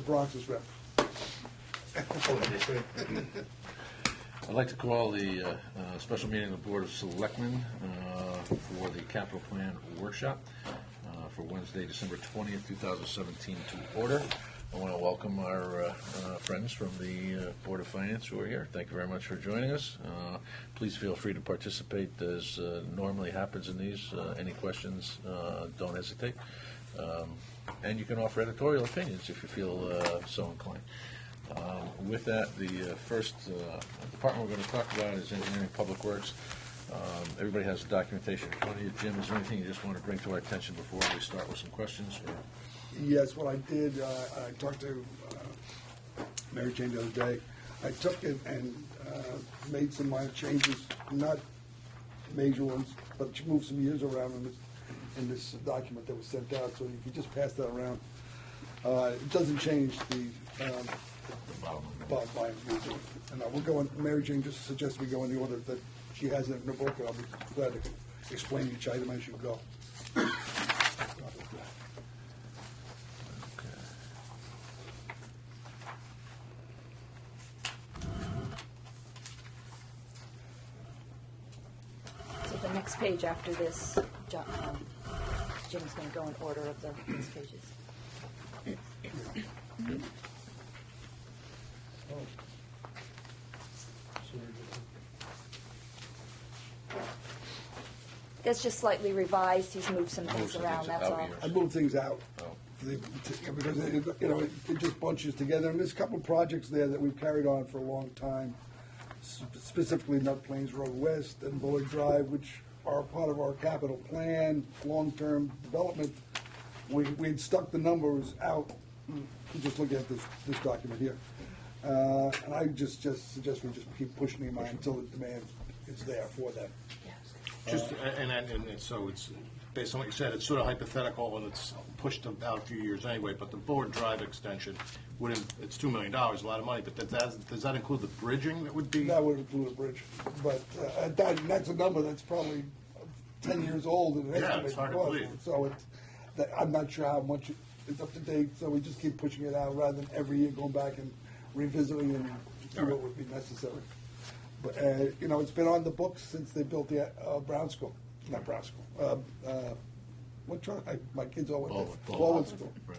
the Bronx's rep. I'd like to call the special meeting of the Board of Selectmen for the capital plan workshop for Wednesday, December 20th, 2017 to order. I want to welcome our friends from the Board of Finance who are here. Thank you very much for joining us. Please feel free to participate as normally happens in these. Any questions, don't hesitate. And you can offer editorial opinions if you feel so inclined. With that, the first department we're going to talk about is Engineering Public Works. Everybody has the documentation in front of you. Jim, is there anything you just want to bring to our attention before we start with some questions? Or? Yes, what I did, I talked to Mary Jane the other day. I took it and made some minor changes, not major ones, but she moved some years around in this document that was sent out, so you can just pass that around. It doesn't change the bottom line. And we'll go on. Mary Jane just suggested we go in the order that she has it in her book, and I'll be glad to explain each item as you go. So the next page after this, Jim's going to go in order of the next pages. That's just slightly revised. He's moved some things around, that's all. I moved things out because it just bunches together. And there's a couple of projects there that we've carried on for a long time, specifically Nut Plains Road West and Bullard Drive, which are part of our capital plan, long-term development. We'd stuck the numbers out. Just look at this document here. And I just suggest we just keep pushing them out until the demand is there for that. Just so it's based on what you said. It's sort of hypothetical, and it's pushed out a few years anyway. But the Bullard Drive extension it's $2 million, a lot of money. But does that include the bridging that would be? That would include a bridge, but that's a number that's probably 10 years old and it's hard to believe. So I'm not sure how much it's up to date. So we just keep pushing it out rather than every year going back and revisiting and see what would be necessary. But, it's been on the books since they built the Brown School. Not Brown School. My kids all went to Baldwin School. Right.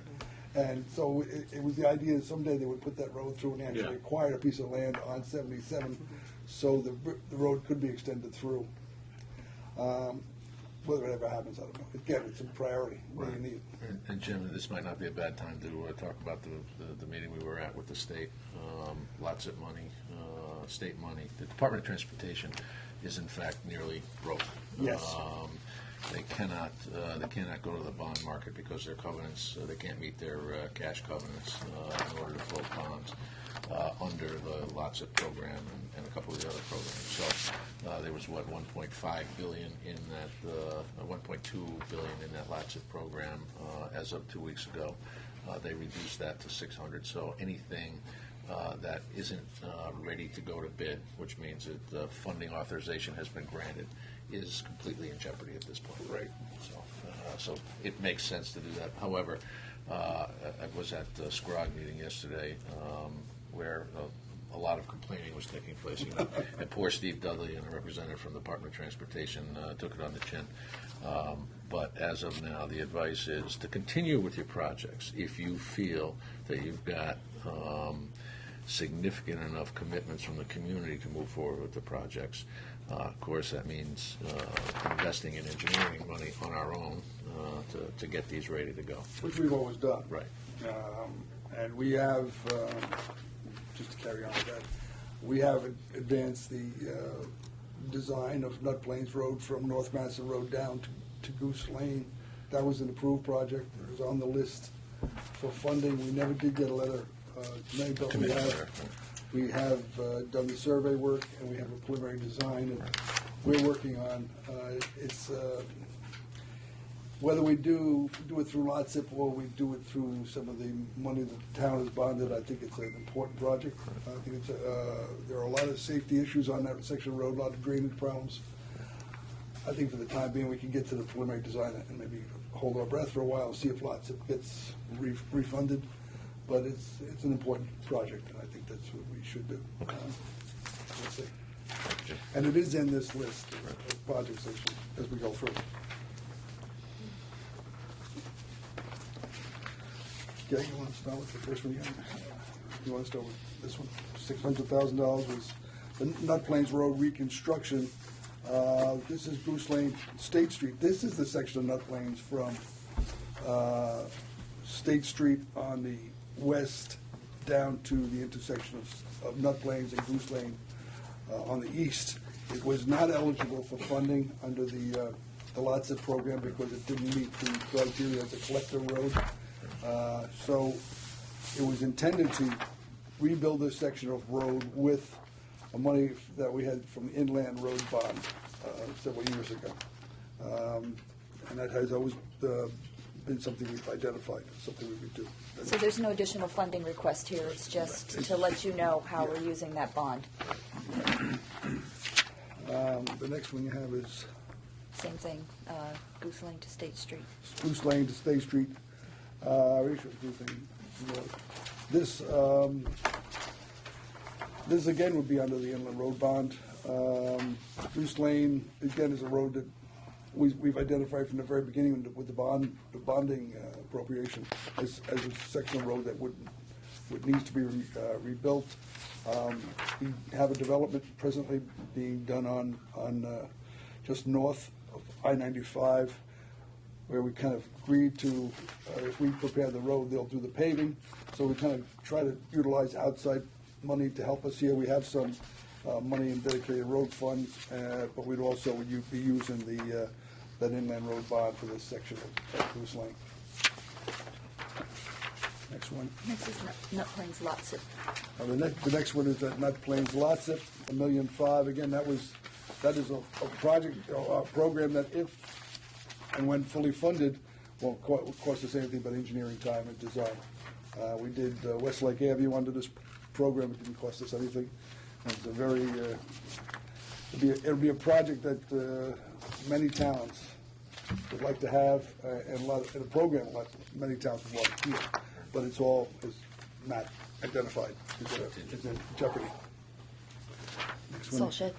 And so it was the idea that someday they would put that road through and actually acquire a piece of land on 77 so the road could be extended through. Whether it ever happens, I don't know. Again, it's a priority. What do you need? And Jim, this might not be a bad time to talk about the meeting we were at with the state. Lots of money, state money. The Department of Transportation is in fact nearly broke. Yes. They cannot go to the bond market because their covenants, they can't meet their cash covenants in order to float bonds under the LOTSIP program and a couple of the other programs. So there was 1.5 billion in that 1.2 billion in that LOTSIP program as of 2 weeks ago. They reduced that to 600. So anything that isn't ready to go to bid, which means that the funding authorization has been granted, is completely in jeopardy at this point. Right. So it makes sense to do that. However, I was at the SCROG meeting yesterday where a lot of complaining was taking place. And poor Steve Dudley and a representative from the Department of Transportation took it on the chin. But as of now, the advice is to continue with your projects if you feel that you've got significant enough commitments from the community to move forward with the projects. Of course, that means investing in engineering money on our own to get these ready to go. Which we've always done. Right. And we have, just to carry on with that, we have advanced the design of Nut Plains Road from North Madison Road down to Goose Lane. That was an approved project. It was on the list for funding. We never did get a letter. But we have done the survey work, and we have a preliminary design, and we're working on whether we do it through LOTSIP or we do it through some of the money that the town has bonded. I think it's an important project. I think there are a lot of safety issues on that section of the road, a lot of drainage problems. I think for the time being we can get to the preliminary design and maybe hold our breath for a while, see if LOTSIP gets refunded. but it's an important project, and I think that's what we should do. We'll see. And it is in this list of projects as we go through. Okay, you want to start with the first one again? You want to start with this one? $600,000 was the Nut Plains Road reconstruction. This is Goose Lane, State Street. This is the section of Nut Plains from State Street on the west down to the intersection of Nut Plains and Goose Lane on the east. It was not eligible for funding under the LOTSIP program because it didn't meet the criteria as a collector road. So it was intended to rebuild this section of road with the money that we had from the Inland Road Bond several years ago. And that has always been something we've identified, something we would do. So there's no additional funding request here, it's just to let you know how we're using that bond. The next one you have is Same thing, Goose Lane to State Street. Spruce Lane to State Street. This again would be under the Inland Road Bond. Spruce Lane, again, is a road that we've identified from the very beginning with the bonding appropriation as a section of road that would needs to be rebuilt. We have a development presently being done on just north of I-95, where we kind of agreed to, if we prepare the road, they'll do the paving. So we kind of try to utilize outside money to help us here. We have some money in dedicated road funds, but we'd also be using that Inland Road Bond for this section of Goose Lane. Next one. Next is Nut Plains LOTSIP. The next one is at Nut Plains LOTSIP, $1.5 million. Again, that is a project, a program that if and when fully funded won't cost us anything but engineering time and design. We did Westlake Avenue under this program. It didn't cost us anything. And it's a very, it'll be a project that many towns would like to have, and a program many towns would want to keep. But it's all, as Matt identified, is in jeopardy. Next one. Salt shed.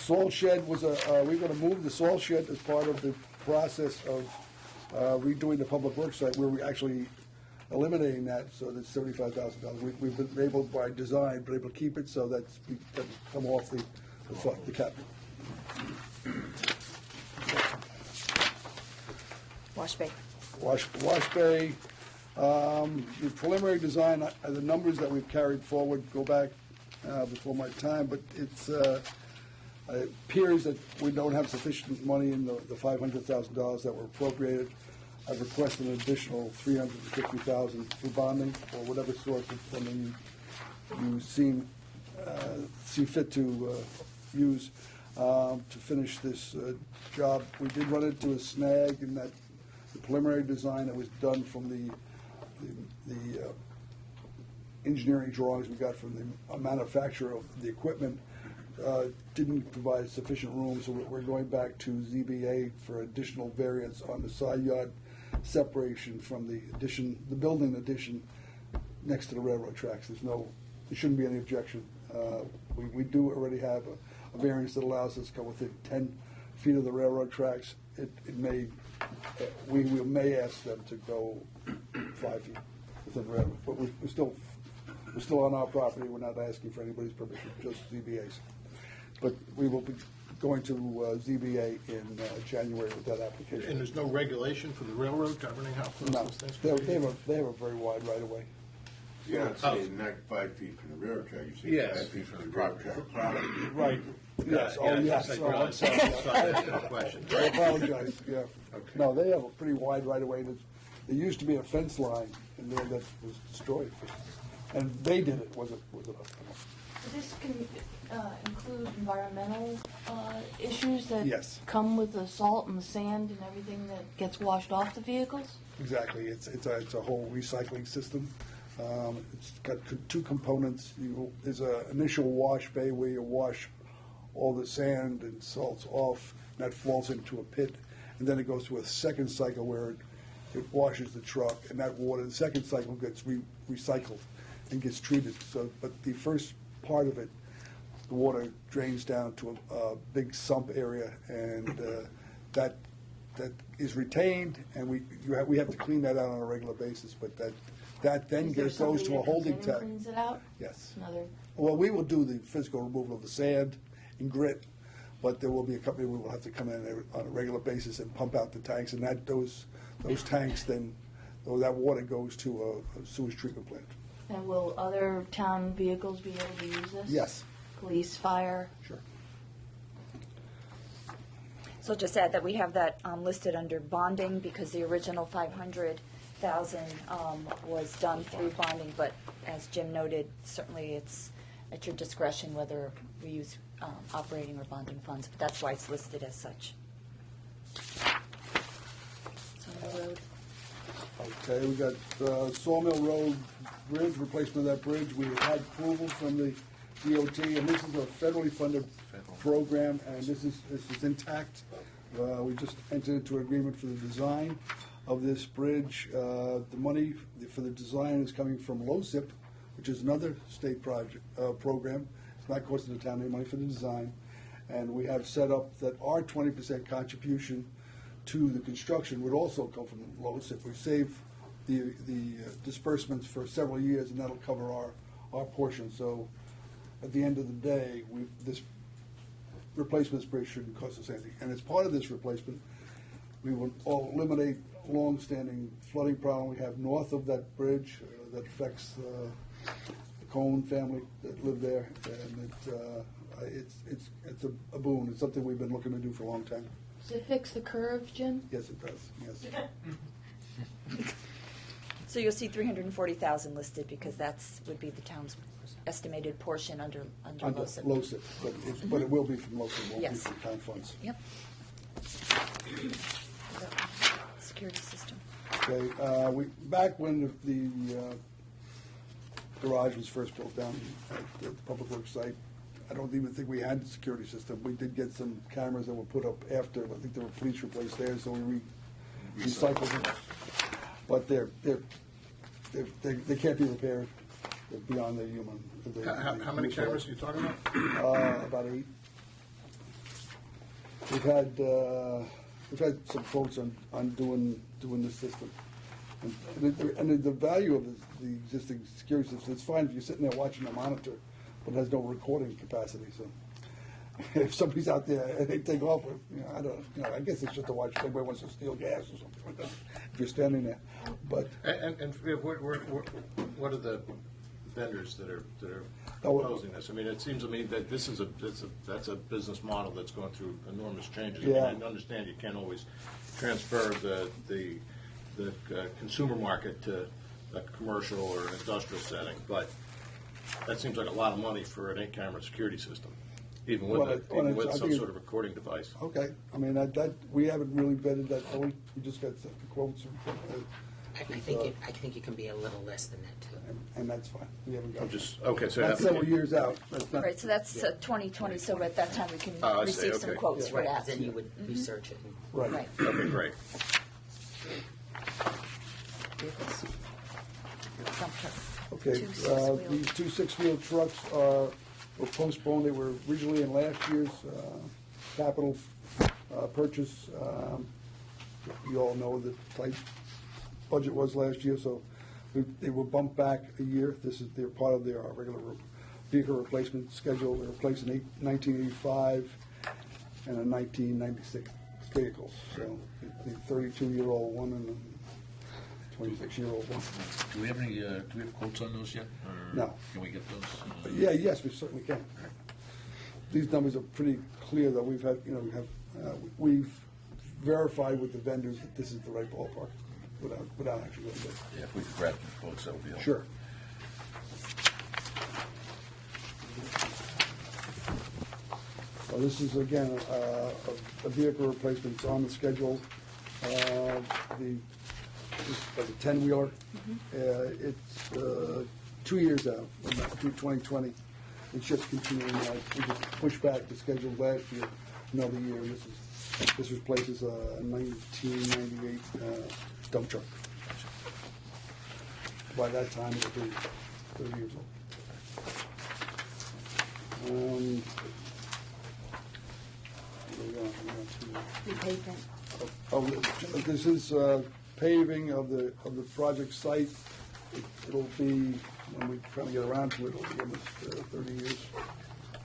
Salt shed was we're going to move the salt shed as part of the process of redoing the public works site, where we're actually eliminating that, so that's $75,000. We've been able, by design, been able to keep it, so that's come off the capital. Wash bay. Wash bay. The preliminary design, the numbers that we've carried forward go back before my time, but it appears that we don't have sufficient money in the $500,000 that were appropriated. I've requested an additional $350,000 for bonding, or whatever source of funding you see fit to use to finish this job. We did run into a snag in that the preliminary design that was done from the engineering drawings we got from the manufacturer of the equipment didn't provide sufficient room, so we're going back to ZBA for additional variance on the side yard separation from the building addition next to the railroad tracks. There shouldn't be any objection. We do already have a variance that allows us to go within 10 feet of the railroad tracks. We may ask them to go 5 feet within the railroad, but we're still on our property. We're not asking for anybody's permission, just ZBA's. But we will be going to ZBA in January with that application. And there's no regulation for the railroad governing how close No, those things? they have a very wide right of way. You don't say not 5 feet from the railroad track, you say Yes. 5 feet from the railroad track. Right. Yes. Oh, yes. Like, Oh, I'm sorry. I apologize. Yeah. No, they have a pretty wide right of way. There used to be a fence line in there that was destroyed, and they did it. Was it us? This can include environmental issues that Yes. come with the salt and the sand and everything that gets washed off the vehicles? Exactly. It's a whole recycling system. It's got two components. There's an initial wash bay where you wash all the sand and salts off, and that falls into a pit. And then it goes to a second cycle where it washes the truck, and that water, the second cycle gets recycled and gets treated. So, but the first part of it, the water drains down to a big sump area, and that is retained, and we have to clean that out on a regular basis. But that then Is there goes somebody to a that comes holding in and tank. cleans it out? Yes. Another, Well, we will do the physical removal of the sand and grit, but there will be a company who will have to come in on a regular basis and pump out the tanks, and those tanks then, or that water goes to a sewage treatment plant. and will other town vehicles be able to use this? Yes, Police, fire? sure. So just add that we have that listed under bonding, because the original 500,000 was done through bonding, but as Jim noted, certainly it's at your discretion whether we use operating or bonding funds, but that's why it's listed as such. Sawmill Road. Okay, we got Sawmill Road Bridge, replacement of that bridge. We had approval from the DOT, and this is a federally funded program, and this is intact. We just entered into an agreement for the design of this bridge. The money for the design is coming from LoCIP, which is another state project program. It's not costing the town any money for the design. And we have set up that our 20% contribution to the construction would also come from LoCIP. We save the disbursements for several years, and that'll cover our portion. So at the end of the day, this replacement of this bridge shouldn't cost us anything. And as part of this replacement, we will eliminate long-standing flooding problem we have north of that bridge that affects the Cohn family that live there, and it's a boon. It's something we've been looking to do for a long time. Does it fix the curve, Jim? Yes, it does. Yes. So you'll see 340,000 listed, because would be the town's estimated portion under Under LoCIP. LoCIP, but it will be from LoCIP, it won't be Yes. from town funds. Yep. Security system. Okay, back when the garage was first built down at the Public Works site, I don't even think we had the security system. We did get some cameras that were put up after, I think there were police replaced there, so we recycled them. But they can't be repaired. They're beyond the human. How many cameras are you talking about? About 8. We've had some quotes on doing this system. And the value of the existing security system, it's fine if you're sitting there watching a monitor, but it has no recording capacity. So if somebody's out there and they take off, I guess it's just to watch if anybody wants to steal gas or something like that, if you're standing there. But And what are the vendors that are Oh, proposing this? I mean, it seems to me that that's a business model that's going through enormous changes. Yeah. I mean, I understand you can't always transfer the consumer market to a commercial or an industrial setting, but that seems like a lot of money for an 8-camera security system, even with some sort of recording device. okay, I mean, we haven't really vetted that fully. We just got the quotes. I think it can be a little less than that too. And that's fine. We haven't got. I'm just, okay, so That's several years out. That's not. Right, so that's 2020, so at that time we can Oh, I see, receive some okay. quotes for Right, that. then you would research it. Right. Right. Okay, great. Vehicles. Dump trucks. Okay, 2 6-wheel. these 2 6-wheel trucks were postponed. They were originally in last year's capital purchase. You all know the tight budget was last year, so they were bumped back a year. They're part of their regular vehicle replacement schedule. They're replacing 1985 and a 1996 vehicles. So the 32-year-old one and the 26-year-old one. Do we have quotes on those yet? Or No. Can we get those? Yes, we certainly can. These numbers are pretty clear, though. We've verified with the vendors that this is the right ballpark without actually going to. Yeah, if we could grab the quotes, that would be helpful. Sure. Well, this is, again, a vehicle replacement. It's on the schedule. This is like a 10-wheeler. It's 2 years out, through 2020. It's just continuing. We just pushed back the schedule last year, another year. This replaces a 1998 dump truck. By that time, it'll be 30 years old. Where we going? We got to- Repavement. Oh, this is paving of the project site. It'll be, when we finally get around to it, it'll be almost 30 years.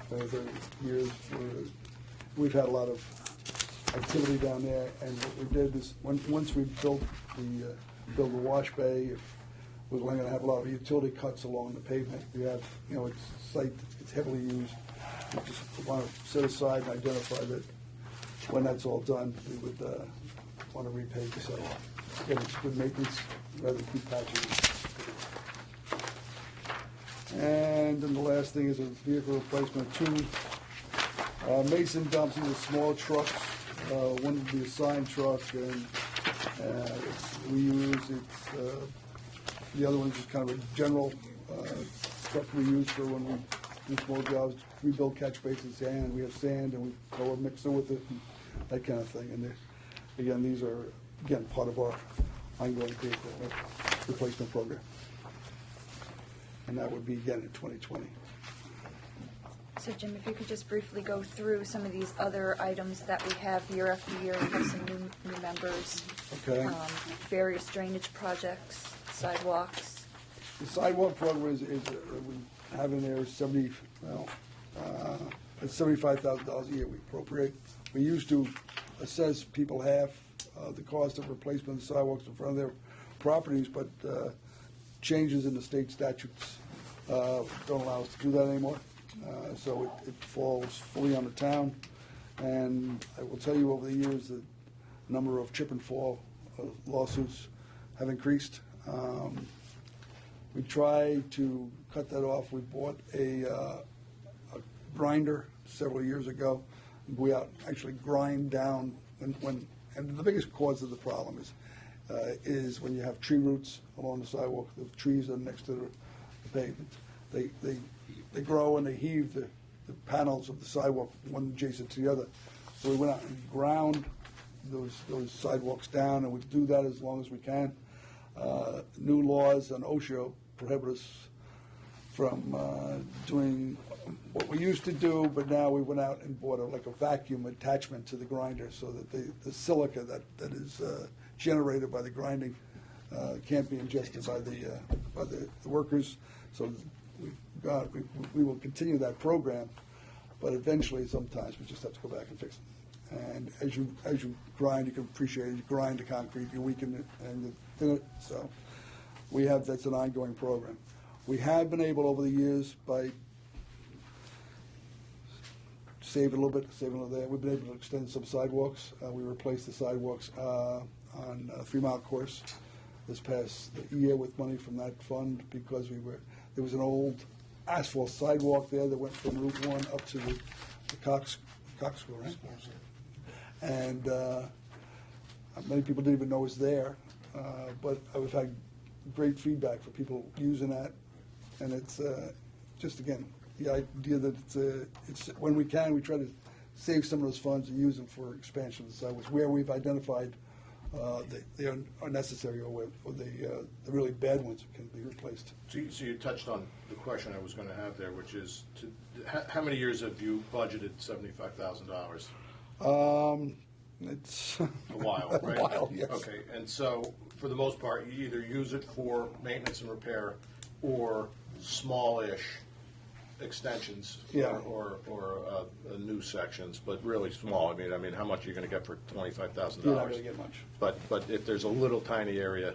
30 years. We've had a lot of activity down there, and what we did is, once we built the wash bay, we're going to have a lot of utility cuts along the pavement. We have, it's a site that's heavily used. We just want to set aside and identify that when that's all done, we would want to repave the site. Again, it's good maintenance, rather than keep patching it. And then the last thing is a vehicle replacement, 2 Mason dumps, these are small trucks. One would be a sign truck, and we use the other one's just kind of a general truck we use for when we do small jobs. We build catch basins, and we have sand, and we throw a mixer with it, and that kind of thing. And again, these are part of our ongoing vehicle replacement program, and that would be again in 2020. So Jim, if you could just briefly go through some of these other items that we have year after year. We have some new members. Okay. Various drainage projects, sidewalks. The sidewalk program is we have in there it's $75,000 a year we appropriate. We used to assess people half the cost of replacement of sidewalks in front of their properties, but changes in the state statutes don't allow us to do that anymore. So it falls fully on the town. And I will tell you, over the years, the number of chip and fall lawsuits have increased. We tried to cut that off. We bought a grinder several years ago. We out actually grind down and the biggest cause of the problem is when you have tree roots along the sidewalk. The trees are next to the pavement. They grow and they heave the panels of the sidewalk one adjacent to the other. So we went out and ground those sidewalks down, and we do that as long as we can. New laws on OSHA prohibit us from doing what we used to do, but now we went out and bought a vacuum attachment to the grinder so that the silica that is generated by the grinding can't be ingested by the workers. So we will continue that program, but eventually, sometimes we just have to go back and fix it. And as you grind, you can appreciate it. You grind the concrete, you weaken it, and you thin it. So that's an ongoing program. We have been able over the years by saving a little bit there. We've been able to extend some sidewalks. We replaced the sidewalks on 3 Mile Course this past year with money from that fund because there was an old asphalt sidewalk there that went from Route 1 up to the Cox School, right? And many people didn't even know it was there, but we've had great feedback for people using that, and it's just again the idea that it's when we can, we try to save some of those funds and use them for expansion of the sidewalks where we've identified they are necessary or the really bad ones can be replaced. So you touched on the question I was going to have there, which is, how many years have you budgeted $75,000? It's A while, right? A while, yes. Okay, and so for the most part, you either use it for maintenance and repair or smallish extensions Yeah. or new sections, but really small. I mean, how much are you going to get for $25,000? You're not going to get much. But if there's a little tiny area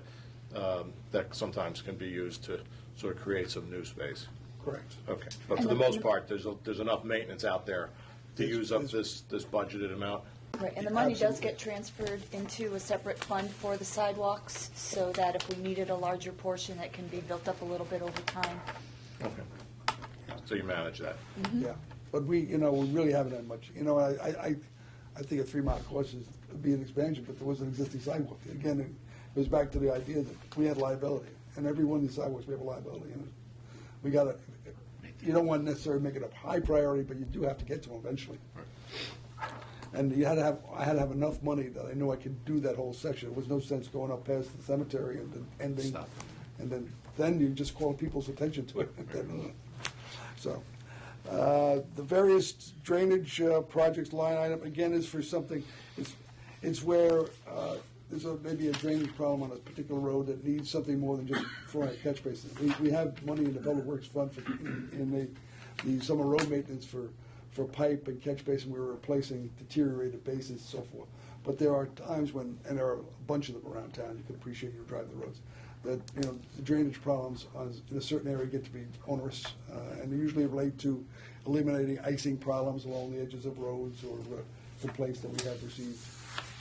that sometimes can be used to sort of create some new space. Correct. Okay, but for the most part, there's enough maintenance out there to use up this budgeted amount. Right, and the money does Absolutely. get transferred into a separate fund for the sidewalks, so that if we needed a larger portion, it can be built up a little bit over time. Okay. So you manage that. Yeah, but we really haven't had much. I think a 3 Mile Course would be an expansion, but there was an existing sidewalk. Again, it goes back to the idea that we had liability, and every one of these sidewalks we have a liability in it. We got to. You don't want to necessarily make it a high priority, but you do have to get to them eventually. And I had to have enough money that I knew I could do that whole section. There was no sense going up past the cemetery and then ending. Stop. And then you just call people's attention to it. So, the various drainage projects line item, again, is for something, it's where there's maybe a drainage problem on a particular road that needs something more than just throwing a catch basin. We have money in the Public Works Fund in the summer road maintenance for pipe and catch basin. We're replacing deteriorated bases and so forth. But there are times when, and there are a bunch of them around town, you can appreciate your drive the roads, that, the drainage problems in a certain area get to be onerous, and they usually relate to eliminating icing problems along the edges of roads or complaints that we have received.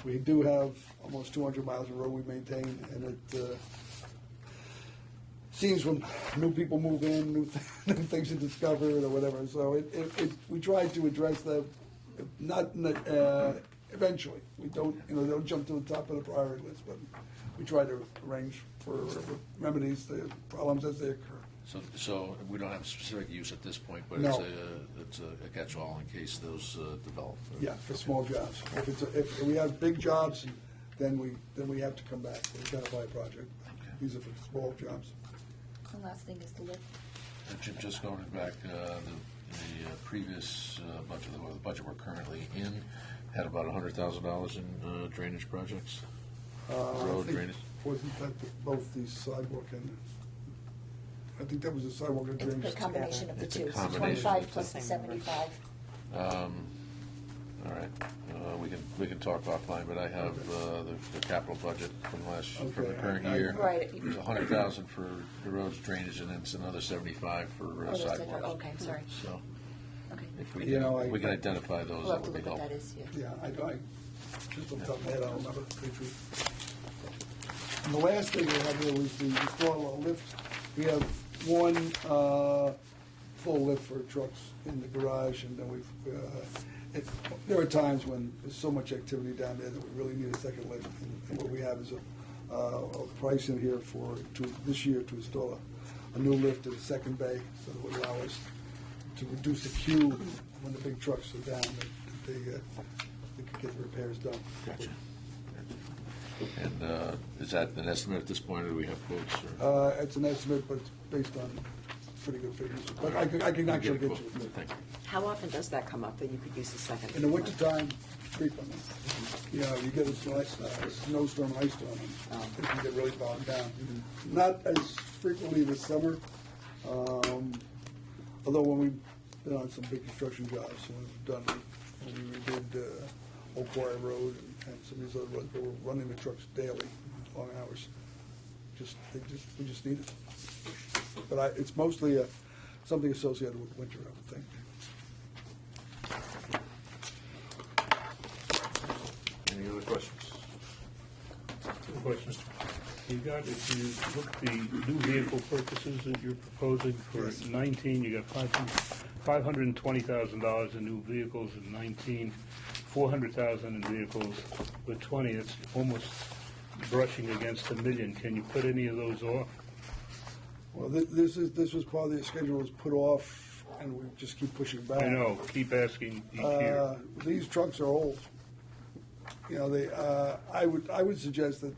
We do have almost 200 miles of road we maintain, and it seems when new people move in, new things are discovered or whatever. So we try to address that, not eventually. We don't jump to the top of the priority list, but we try to arrange for remedies the problems as they occur. So we don't have a specific use at this point, but No. it's a catch-all in case those develop. Yeah, for small jobs. If we have big jobs, then we have to come back and identify a project. These are for small jobs. The last thing is the lift. Jim, just going back, the previous budget, the budget we're currently in, had about $100,000 in drainage projects, I road think- drainage. Wasn't that both the sidewalk and, I think that was the sidewalk and It's drainage. the combination of the It's a two, so combination. 25 plus the 75. All right, we can talk offline, but I have the capital budget from the Okay. current year. Right. There's 100,000 for the roads drainage, and then it's another 75 for Oh, those sidewalks. different- okay, I'm sorry. So Okay. if we You know, we can identify those, We'll that have to would be look at helpful. that, yeah. Yeah, I just off the top of my head, I don't remember. To tell you the truth. And the last thing we have here was the install a lift. We have one full lift for trucks in the garage, and then there are times when there's so much activity down there that we really need a second lift. And what we have is a price in here this year to install a new lift in the second bay, so that would allow us to reduce the queue when the big trucks are down, that they could get the repairs done. Gotcha. And is that an estimate at this point, or do we have quotes? Or? It's an estimate, but it's based on pretty good figures. But I can actually get you it. Thank you. How often does that come up that you could use the second? In the wintertime, frequently. You get a snowstorm, ice storm, and it can get really bogged down. Not as frequently this summer, although when we've been on some big construction jobs, when we redid Oak Quarry Road and some of these other roads, where we're running the trucks daily, long hours. We just need it. But it's mostly something associated with winter, I would think. Any other questions? Two questions. You got, if you look at the new vehicle purchases that you're proposing for Yes. 19, you got $520,000 in new vehicles in 19, 400,000 in vehicles with 20. It's almost brushing against $1 million. Can you put any of those off? Well, this was part of the schedule was put off, and we just keep pushing back. I know, keep asking each year. These trucks are old. I would suggest that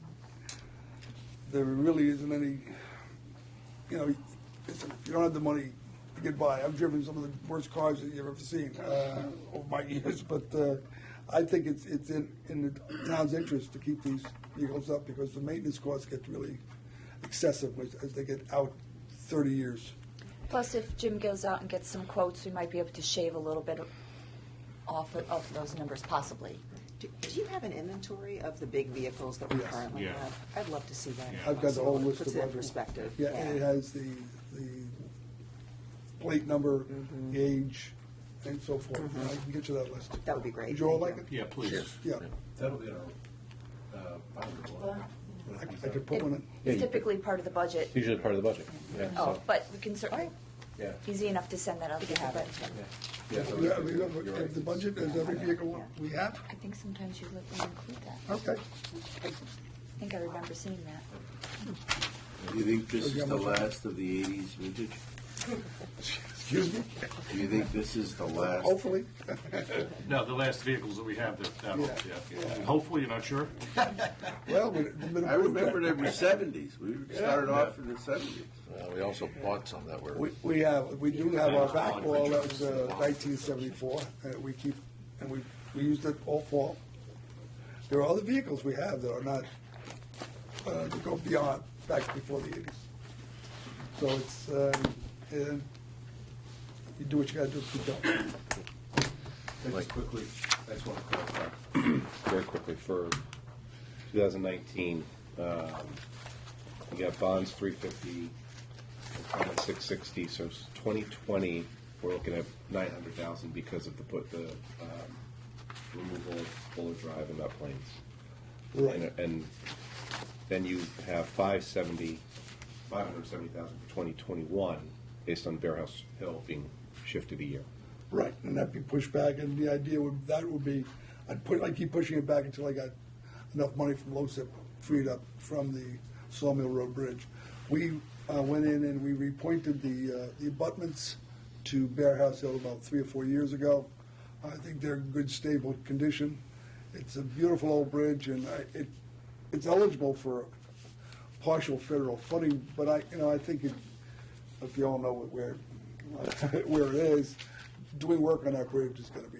there really isn't any, listen, if you don't have the money to get by. I've driven some of the worst cars that you've ever seen over my years, but I think it's in the town's interest to keep these vehicles up because the maintenance costs get really excessive as they get out 30 years. Plus, if Jim goes out and gets some quotes, we might be able to shave a little bit off of those numbers, possibly. Do you have an inventory of the big vehicles that we Yes. currently Yeah. have? I'd love to see that. I've got the whole list Puts of it in budget. perspective. Yeah, and it has the plate number, the age, and so forth. I can get you that list. That would be great. Would you all Thank like it? Yeah, please. Yeah, That'll be our, I could put one in. It's typically part of the budget. Usually part of the budget, yeah. Oh, but we can certainly, Yeah. easy enough to send that out to everybody. Yeah, so Yeah, we have the budget as every vehicle we have? I think sometimes you let them include that. Okay. I think I remember seeing that. Do you think this is the last of the 80s vintage? Excuse me? Do you think this is the last? Hopefully. No, the last vehicles that we have, that Yeah, yeah. yeah. Hopefully, you're not sure? Well, I remember there were seventies. We started off in the seventies. We also bought some that were, we do have our back wall that was 1974. We keep, and we used it all fall. There are other vehicles we have that are not, that go beyond, back before the 80s. So it's, you do what you gotta do to keep going. Just quickly, I just want to clarify very quickly for 2019. You got bonds 350, common 660. So it's 2020, we're looking at 900,000 because of the removal of Bullard Drive and Up Plains. Right. And then you have 570,000 for 2021 based on Bear House Hill being shifted a year. Right, and that'd be pushed back, and the idea would be, I'd keep pushing it back until I got enough money from LoCIP freed up from the Sawmill Road Bridge. We went in and we repointed the abutments to Bear House Hill about 3 or 4 years ago. I think they're in good, stable condition. It's a beautiful old bridge, and it's eligible for partial federal funding, but I think if you all know where it is, doing work on that bridge is going to be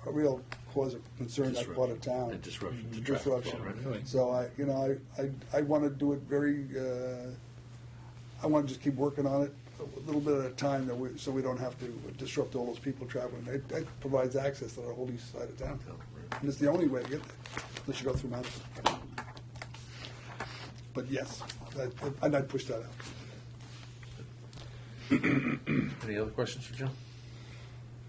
a real cause of concern in that part of town. and disruption to traffic. Disruption. Right. So I want to do it very. I want to just keep working on it a little bit at a time, so we don't have to disrupt all those people traveling. It provides access to the whole east side of town, and it's the only way to get there, unless you go through Madison. But yes, I'd push that out. Any other questions for Joe?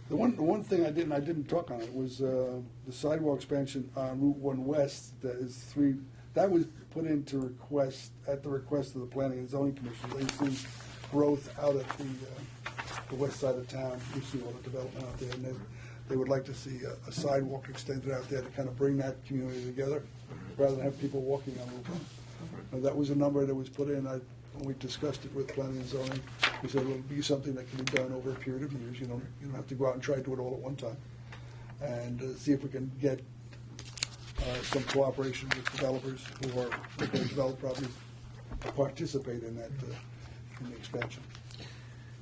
The one thing I didn't talk on it was the sidewalk expansion on Route 1 West. That was put into request at the request of the Planning and Zoning Commission. They see growth out at the west side of town. We see all the development out there, and they would like to see a sidewalk extended out there to kind of bring that community together, rather than have people walking on Route 1. Now, that was a number that was put in. When we discussed it with Planning and Zoning, we said it'll be something that can be done over a period of years. You don't have to go out and try to do it all at one time, and see if we can get some cooperation with developers who are going to develop properties to participate in that in the expansion.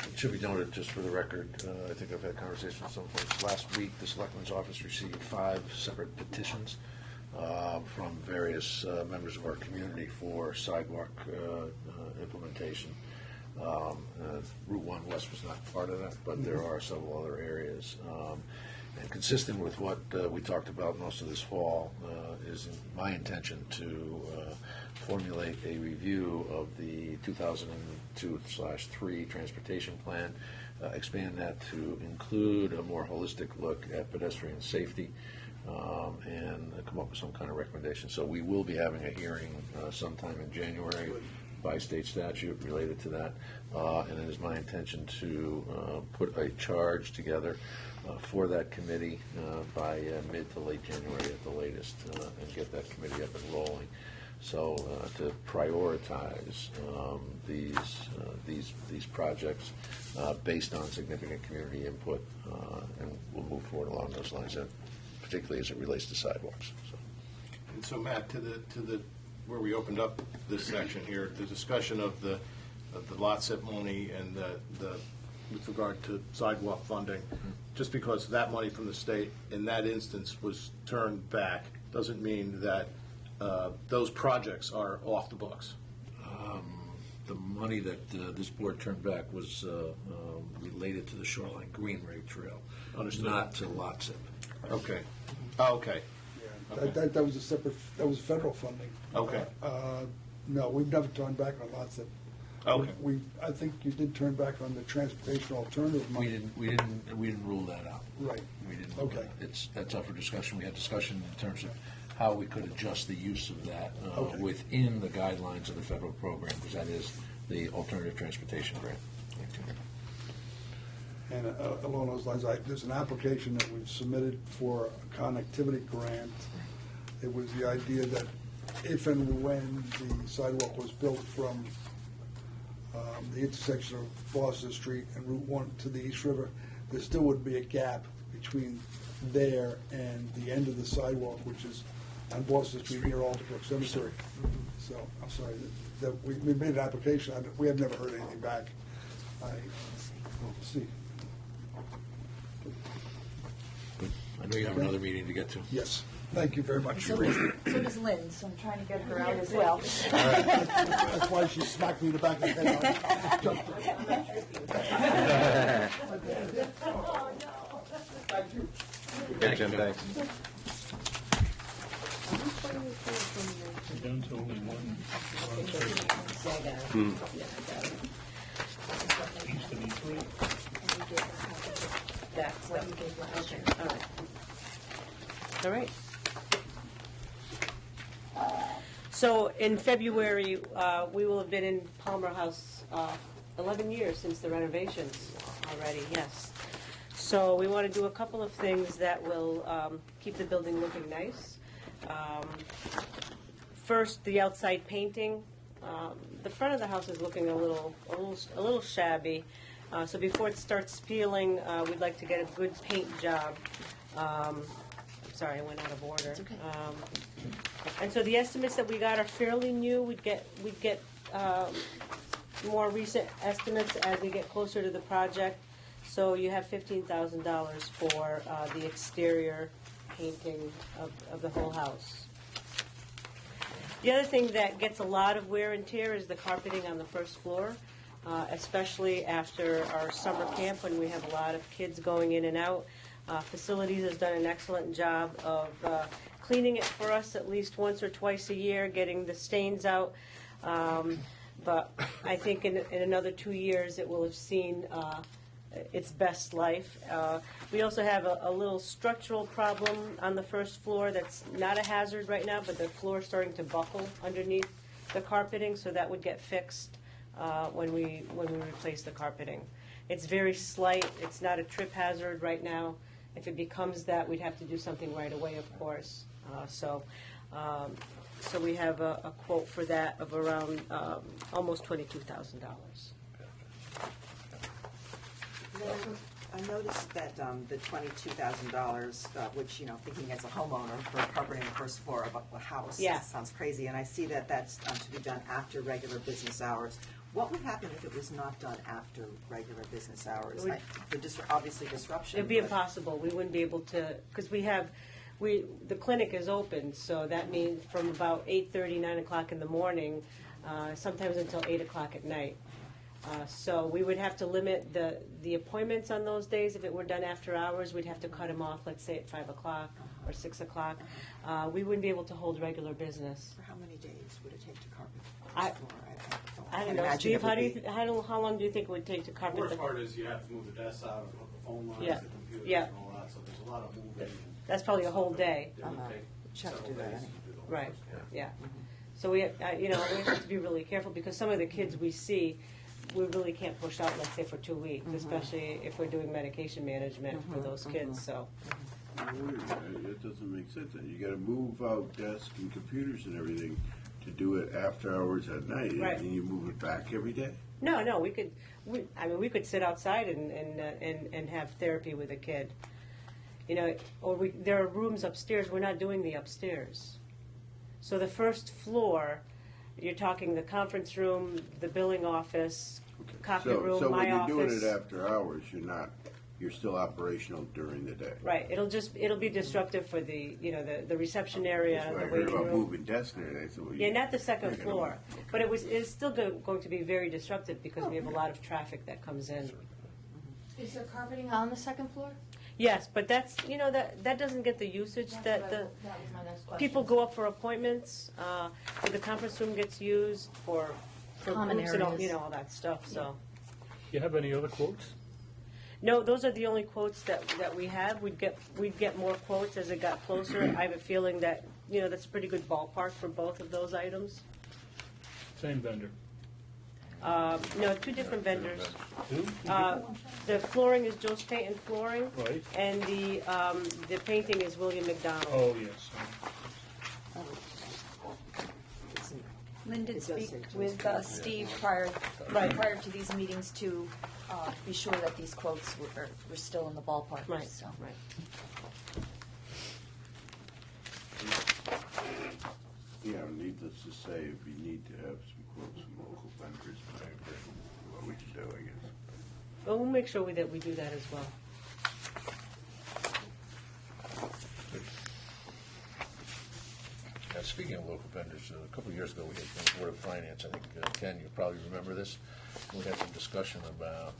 It should be noted, just for the record, I think I've had conversations with some folks. Last week, the Selectmen's Office received 5 separate petitions from various members of our community for sidewalk implementation. Route 1 West was not part of that, but there are several other areas. And consistent with what we talked about most of this fall, is my intention to formulate a review of the 2002/3 transportation plan, expand that to include a more holistic look at pedestrian safety, and come up with some kind of recommendation. So we will be having a hearing sometime in January by state statute related to that, and it is my intention to put a charge together for that committee by mid to late January at the latest, and get that committee up and rolling. So to prioritize these projects based on significant community input, and we'll move forward along those lines, particularly as it relates to sidewalks. So. And so, Matt, to the where we opened up this section here, the discussion of the lot SIP money and the with regard to sidewalk funding, just because that money from the state in that instance was turned back, doesn't mean that those projects are off the books. The money that this board turned back was related to the Shoreline Greenway Trail, Understood. not to lot SIP. Okay. Oh, okay. Yeah, that was a separate. That was federal funding. Okay. No, we've never turned back on lots of. Okay. I think you did turn back on the transportation alternative money. We didn't rule that out. Right. We didn't. Rule Okay. that. That's up for discussion. We had discussion in terms of how we could adjust the use of that Okay. within the guidelines of the federal program, because that is the alternative transportation grant. And along those lines, there's an application that we've submitted for a connectivity grant. It was the idea that if and when the sidewalk was built from the intersection of Boston Street and Route 1 to the East River, there still would be a gap between there and the end of the sidewalk, which is on Boston Street near Alderbrook Cemetery. So, I'm sorry, that we made an application, we have never heard anything back. We'll see. I know you have another meeting to get to. Yes, thank you very much. So does Lynn, so I'm trying to get her out as well. That's why she smacked me in the back of the head. Thank you. Thanks, Jim, Jim. thanks. We're down to only one. Used to be three. That's what you gave last year. All right. All right. So in February, we will have been in Palmer House 11 years since the renovations already, yes. So we want to do a couple of things that will keep the building looking nice. First, the outside painting. The front of the house is looking a little shabby. So before it starts peeling, we'd like to get a good paint job. Sorry, I went out of order. It's okay. And so the estimates that we got are fairly new. We'd get more recent estimates as we get closer to the project. So you have $15,000 for the exterior painting of the whole house. The other thing that gets a lot of wear and tear is the carpeting on the first floor, especially after our summer camp when we have a lot of kids going in and out. Facilities has done an excellent job of cleaning it for us at least once or twice a year, getting the stains out. But I think in another 2 years it will have seen its best life. We also have a little structural problem on the first floor that's not a hazard right now, but the floor is starting to buckle underneath the carpeting, so that would get fixed when we replace the carpeting. It's very slight. It's not a trip hazard right now. If it becomes that, we'd have to do something right away, of course. So we have a quote for that of around almost $22,000. I noticed that the $22,000, which, thinking as a homeowner for carpeting the first floor of a house, Yeah. sounds crazy, and I see that that's to be done after regular business hours. What would happen if it was not done after regular business hours? It would- Obviously disruption. It'd be but- impossible. We wouldn't be able to, because the clinic is open, so that means from about 8:30, 9 o'clock in the morning, sometimes until 8 o'clock at night. So we would have to limit the appointments on those days. If it were done after hours, we'd have to cut them off, let's say at 5 o'clock or 6 o'clock. We wouldn't be able to hold regular business. For how many days would it take to carpet the I- first floor? I don't can't know, imagine Steve, it would be- how long do you think it would take to The carpet worst the? part is you have to move the desks out, hook the phone lines, Yeah, the computers yeah. and all that, so there's a lot of moving. That's probably a whole day. It would take Should have to several do that days anyway. to do the whole Right, first floor. yeah. So we have to be really careful, because some of the kids we see, we really can't push out, let's say, for 2 weeks, especially if we're doing medication management for those kids, so. It doesn't make sense. You gotta move out desks and computers and everything to do it after hours at night. Right. And you move it back every day? No, we could sit outside and have therapy with a kid. Or there are rooms upstairs, we're not doing the upstairs. So the first floor, you're talking the conference room, the billing office, copy room, So when my you're doing office. it after hours, you're still operational during the day? Right, it'll be disruptive for the reception area, That's why the I heard waiting about room. moving desks and everything. I said, well, Yeah, not the second you're gonna floor, move. but it's still going to be very disruptive because we have a lot of traffic that comes in. Is there carpeting on the second floor? Yes, but that's, that doesn't get the usage that the That was my next question. people go up for appointments, the conference room gets used for Common groups and all, areas. all that stuff, so. You have any other quotes? No, those are the only quotes that we have. We'd get more quotes as it got closer. I have a feeling that, that's a pretty good ballpark for both of those items. Same vendor. No, two different vendors. Two? The flooring is Joe's Paint and Flooring, Right. and the painting is William McDonald. Oh, yes. Lynn did It does say speak to with us. Steve prior to these meetings to be sure that these quotes were still in the ballpark. Right, So. right. Yeah, needless to say, we need to have some quotes from local vendors, but I agree with what we can do, I guess. Well, we'll make sure that we do that as well. Speaking of local vendors, a couple of years ago, we had the Board of Finance, I think, Ken, you probably remember this. We had some discussion about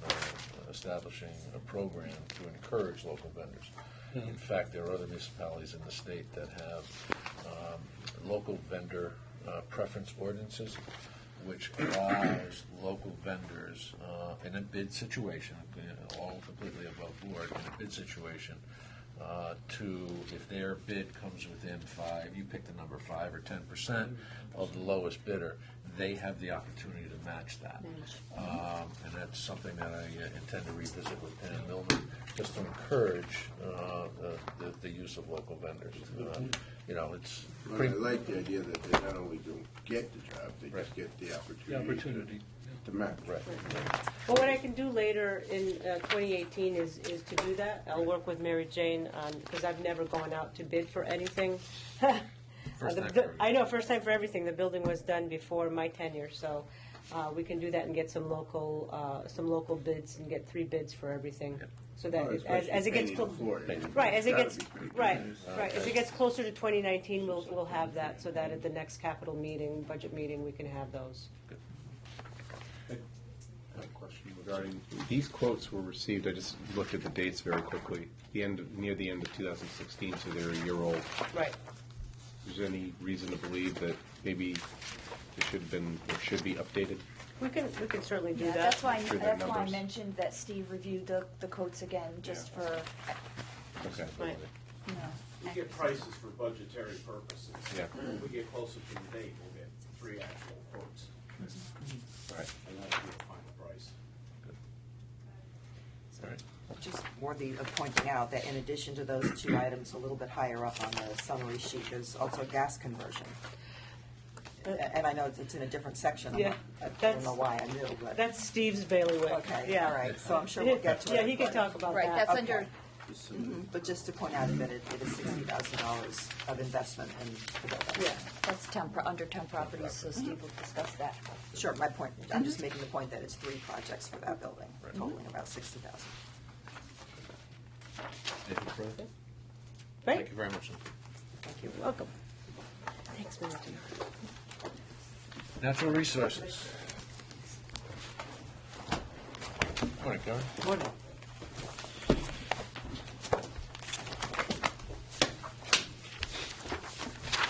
establishing a program to encourage local vendors. In fact, there are other municipalities in the state that have local vendor preference ordinances, which allows local vendors in a bid situation, all completely above board, in a bid situation, to, if their bid comes within 5, you pick the number 5 or 10% of the lowest bidder, they have the opportunity to match that. And that's something that I intend to revisit with Pam Millman, just to encourage the use of local vendors. It's Well, I like the idea that they not only don't get the job, they just get the opportunity. To match. Right. Well, what I can do later in 2018 is to do that. I'll work with Mary Jane on, because I've never gone out to bid for anything. First time for everything. I know, first time for everything. The building was done before my tenure, so we can do that and get some local bids and get 3 bids for everything. So that as it gets as it gets closer to 2019, we'll have that, so that at the next capital meeting, budget meeting, we can have those. I have a question regarding, these quotes were received, I just looked at the dates very quickly, near the end of 2016, so they're a year old. Right. Is there any reason to believe that maybe they should have been, or should be updated? We can certainly do Yeah, that. that's why Through the I numbers. mentioned that Steve reviewed the quotes again, just for, Okay. Right. you know. We get prices for budgetary purposes. Yeah. When we get closer to the date, we'll get 3 actual quotes. All right. And that'll be the final price. All right. Just worthy of pointing out that in addition to those 2 items, a little bit higher up on the summary sheet, there's also gas conversion. And I know it's in a different section. Yeah, I don't know why I knew, but. That's Steve's bailiwick. Okay, Yeah. all right, so I'm sure we'll get to it. Yeah, he can but- talk about Right, that. that's under, But just to point out that it is $60,000 of investment in the building. Yeah. that's under 10 properties, so Steve will discuss that. Sure, my point, I'm just making the point that it's 3 projects for that building, totaling about $60,000. Anything further? Right? Thank you very much. Thank you. Welcome. Thanks, Mary Jane. Natural resources. Morning, Karen. Morning.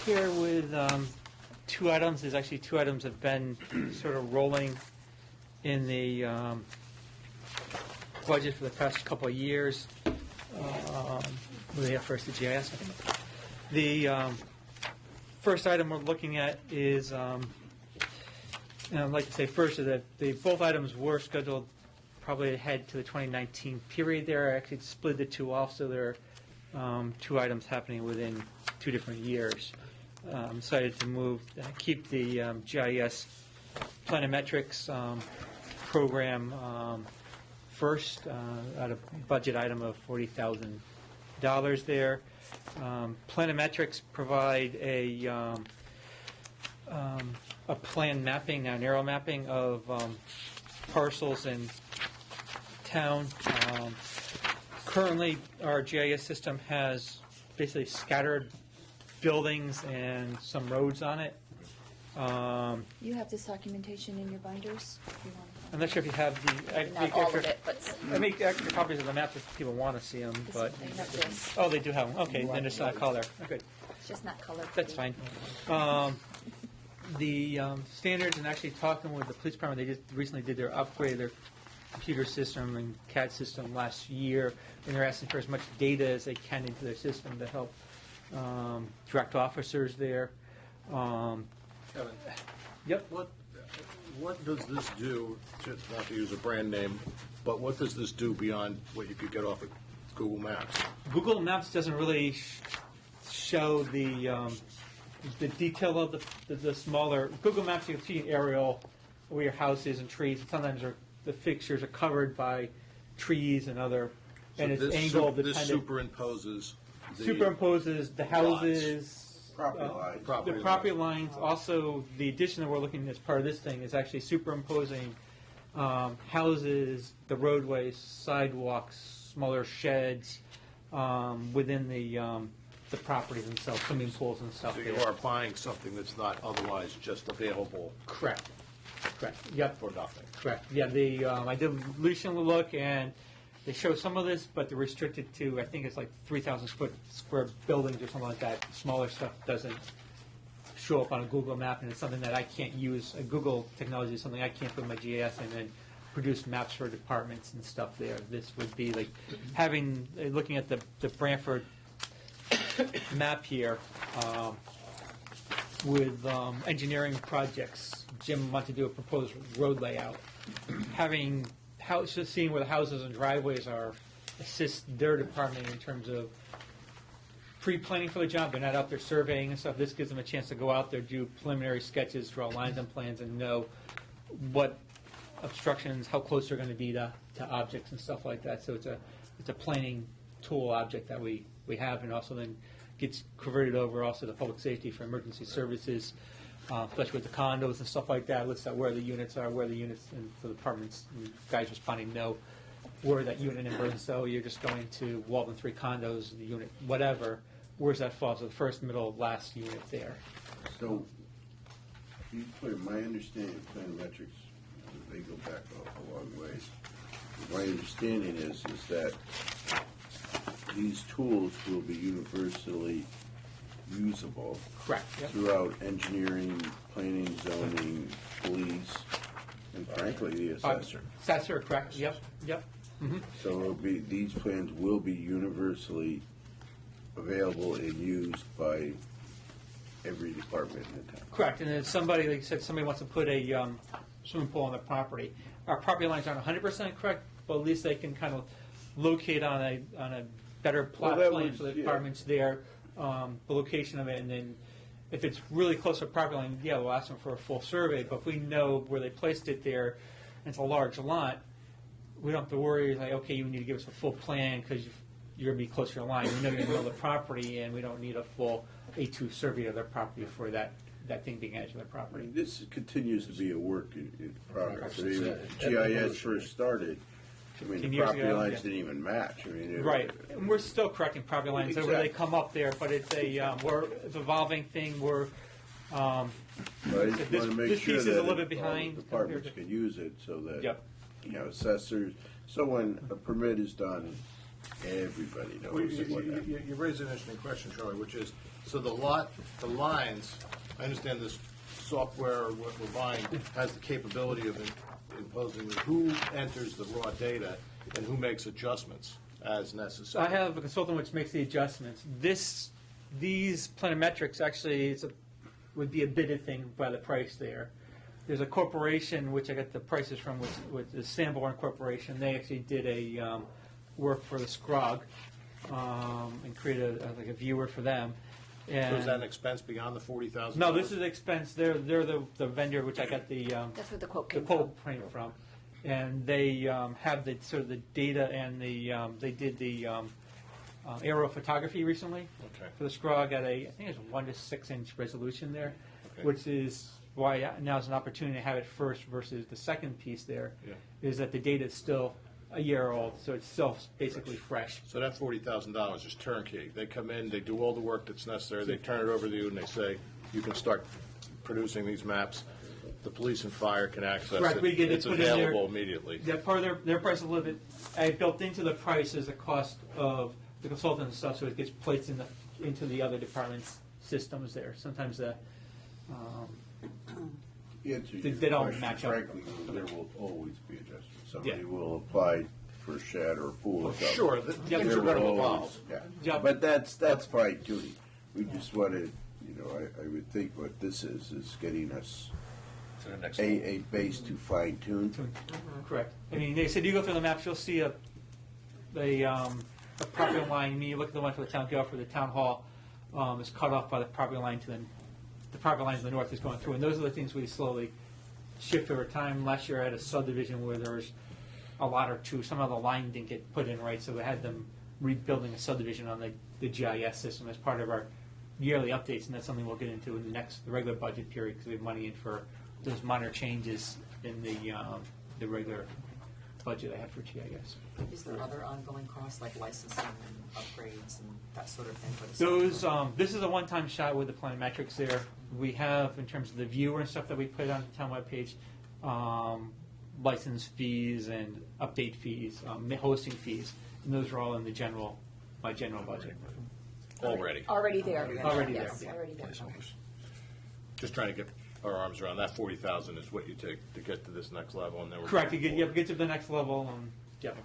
Here with 2 items. There's actually 2 items that have been sort of rolling in the budget for the past couple of years. What do we have first? The GIS, I think. The first item we're looking at is, and I'd like to say first that both items were scheduled probably ahead to the 2019 period there. I actually split the 2 off, so there are 2 items happening within 2 different years. Decided to keep the GIS planimetrics program first at a budget item of $40,000 there. Planimetrics provide a plan mapping, an aerial mapping of parcels in town. Currently, our GIS system has basically scattered buildings and some roads on it. You have this documentation in your binders? If you want to- I'm not sure if you have the. Not all of it, but I make extra copies of the maps if people want to see them, but. they have this. Oh, they do have them. Okay, then it's not color. Okay, It's just not colored. that's fine. The standards, and actually talking with the police department, they just recently did their upgrade of their computer system and CAD system last year, and they're asking for as much data as they can into their system to help direct officers there. Kevin, Yep. what does this do, not to use a brand name, but what does this do beyond what you could get off of Google Maps? Google Maps doesn't really show the the detail of the smaller, Google Maps, you can see an aerial where your house is and trees, and sometimes the fixtures are covered by trees and other, and it's angled. This superimposes superimposes the houses. Property lines. The property lines, also, the addition that we're looking at as part of this thing is actually superimposing houses, the roadways, sidewalks, smaller sheds within the properties themselves, swimming pools and stuff. So you are applying something that's not otherwise just available. Correct. Correct. Yep. For nothing. Correct. Yeah. I did recently look, and they show some of this, but they're restricted to, I think it's like 3,000 square buildings or something like that. Smaller stuff doesn't show up on a Google map, and it's something that I can't use. Google technology is something I can't put in my GIS and then produce maps for departments and stuff there. This would be like looking at the Branford map here with engineering projects. Jim wanted to do a proposed road layout. Having just seeing where the houses and driveways are assist their department in terms of pre-planning for the job. They're not out there surveying and stuff. This gives them a chance to go out there, do preliminary sketches, draw lines and plans, and know what obstructions, how close they're going to be to objects and stuff like that. So it's a planning tool object that we have, and also then gets converted over also to public safety for emergency services, especially with the condos and stuff like that. Looks at where the units are, where the units and the departments and guys responding know where that unit in Burton. So you're just going to Walden 3 condos, the unit, whatever. Where's that fall? So the first, middle, last unit there. So, my understanding of planometrics, they go back a long ways. My understanding is that these tools will be universally usable. Correct. Yep. Throughout engineering, planning, zoning, police, and frankly, the assessor. Assessor, correct. Yep. Yep. Mm-hmm. So these plans will be universally available and used by every department in the town. Correct. And then somebody, like you said, somebody wants to put a swimming pool on their property. Our property lines aren't 100% correct, but at least they can kind of locate on a better plot plan for the departments there, the location of it, and then if it's really close to a property line, yeah, we'll ask them for a full survey. But if we know where they placed it there, and it's a large lot, we don't have to worry, like, okay, you need to give us a full plan because you're going to be closer to the line. We know you're going to know the property, and we don't need a full A2 survey of their property for that thing being added to their property. This continues to be a work in progress. I mean, GIS first started, I mean, the property lines didn't even match. I mean, right, and we're still correcting property lines where they come up there, but it's it's an evolving thing. We're but I just want to make this sure piece that is a little bit behind. Departments can use it so that Yep. Assessors. So when a permit is done, everybody knows Well, what happened. you raised an interesting question, Charlie, which is, so the lines, I understand this software, what we're buying, has the capability of imposing who enters the raw data and who makes adjustments as necessary. I have a consultant which makes the adjustments. These planometrics actually would be a bidded thing by the price there. There's a corporation which I got the prices from, which is Sanborn Corporation. They actually did a work for the SCROG and created a viewer for them. And So is that an expense beyond the $40,000? no, this is expense. They're the vendor which I got the That's where the quote the came from. quote came from, and they have the sort of the data and they did the aerial photography recently Okay. for the SCROG at I think it's 1 to 6 inch resolution there, Okay. which is why now is an opportunity to have it first versus the second piece there. Yeah. Is that the data is still a year old, so it's still basically fresh. So that $40,000 is turnkey. They come in, they do all the work that's necessary, they turn it over to you, and they say, you can start producing these maps. The police and fire can access Correct. it. We get it It's put in there. available immediately. Yeah, part of their price is a little bit. I built into the price is the cost of the consultant and stuff, so it gets placed into the other departments' systems there. Sometimes the Answer They your don't question, match up. frankly, there will always be adjustments. Somebody Yeah. will apply for a shed or a pool or something. Sure, Yeah, things There are going to will evolve. always- Yeah. Yeah. But that's fine tuning. We just wanted, I would think what this is getting us To the next level. a base to fine tune. correct. I mean, they said you go through the maps, you'll see a property line. I mean, you look at the one for the town for the town hall is cut off by the property line to the private lines in the north is going through, and those are the things we slowly shift over time. Last year I had a subdivision where there was a lot or two, some of the line didn't get put in right, so we had them rebuilding a subdivision on the GIS system as part of our yearly updates, and that's something we'll get into in the regular budget period, because we have money in for those minor changes in the regular budget I have for GIS. Is there other ongoing costs like licensing and upgrades and that sort of thing for the software? Those, this is a one-time shot with the planimetrics there. We have, in terms of the viewer and stuff that we put on the town webpage, license fees and update fees, hosting fees, and those are all in the my general budget. Already. Already there. Already Yes, there. already there. Just trying to get our arms around that 40,000 is what you take to get to this next level, and then we're Correct, going you get to the next level, yeah. Okay.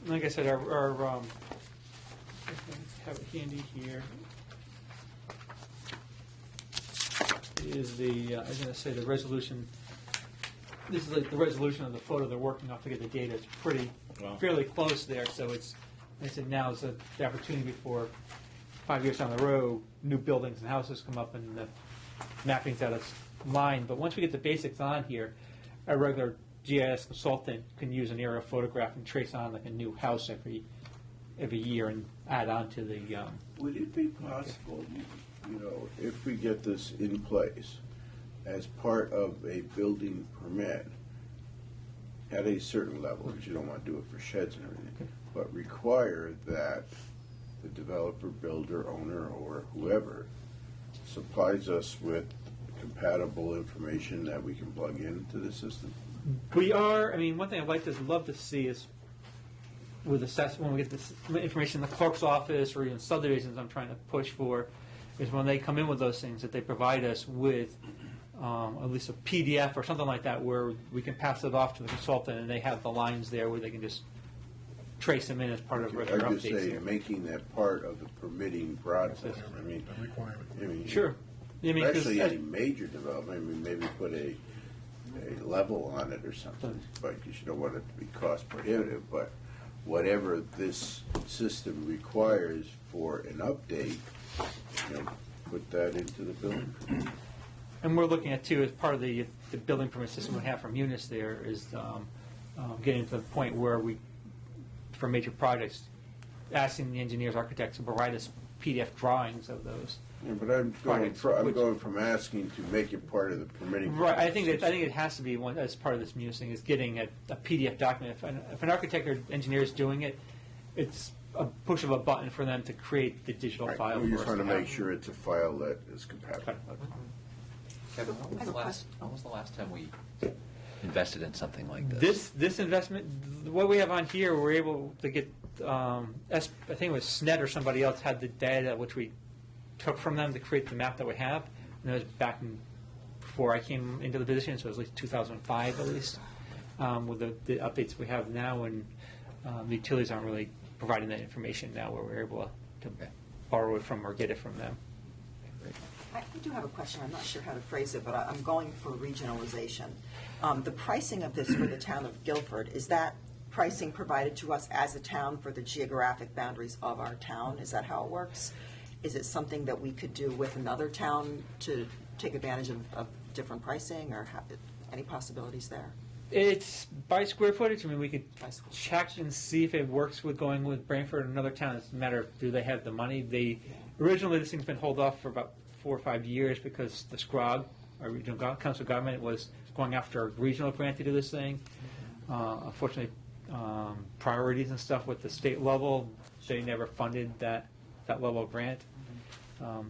Like I said, our I have it handy here, is the, I was going to say the resolution, this is like the resolution of the photo they're working off to get the data. It's pretty, Wow. fairly close there, so it's, like I said, now is the opportunity for 5 years down the road, new buildings and houses come up and the mapping's out of line. But once we get the basics on here, a regular GIS consultant can use an aerial photograph and trace on like a new house every year and add on to the, Would it be possible, if we get this in place as part of a building permit at a certain level, because you don't want to do it for sheds and everything, but require that the developer, builder, owner, or whoever supplies us with compatible information that we can plug into the system? we are, I mean, one thing I'd love to see is with when we get this information in the clerk's office or even subdivisions I'm trying to push for, is when they come in with those things, that they provide us with at least a PDF or something like that where we can pass it off to the consultant and they have the lines there where they can just trace them in as part of regular I'm just updates. saying, making that part of the permitting process, I mean. Sure. I mean, 'cause Especially any major development, I mean, maybe put a level on it or something, but because you don't want it to be cost prohibitive, but whatever this system requires for an update, put that into the building. And we're looking at, too, as part of the building permit system we have from Munis there, is getting to the point where we, for major projects, asking the engineers, architects to provide us PDF drawings of those. Yeah, but I'm Projects, going from asking to make it part of the permitting. Right, I think process. it has to be one, as part of this Munis thing, is getting a PDF document. If an architect or engineer is doing it, it's a push of a button for them to create the digital Right, file. we for just us want to have. make sure it's a file that is compatible. Kevin, when was the last time we invested in something like this? This investment, what we have on here, we're able to get, I think it was SNET or somebody else had the data which we took from them to create the map that we have. And it was back before I came into the position, so it was like 2005 at least, with the updates we have now, and the utilities aren't really providing that information now where we're able to borrow it from or get it from them. I do have a question. I'm not sure how to phrase it, but I'm going for regionalization. The pricing of this for the town of Guilford, is that pricing provided to us as a town for the geographic boundaries of our town? Is that how it works? Is it something that we could do with another town to take advantage of different pricing, or any possibilities there? It's by square footage. I mean, we could check and see if it works with going with Branford or another town. It's a matter of, do they have the money? Originally, this thing's been held off for about 4 or 5 years because the SCROG, our regional council of government, was going after a regional grant to do this thing. Unfortunately, priorities and stuff with the state level, they never funded that level of grant.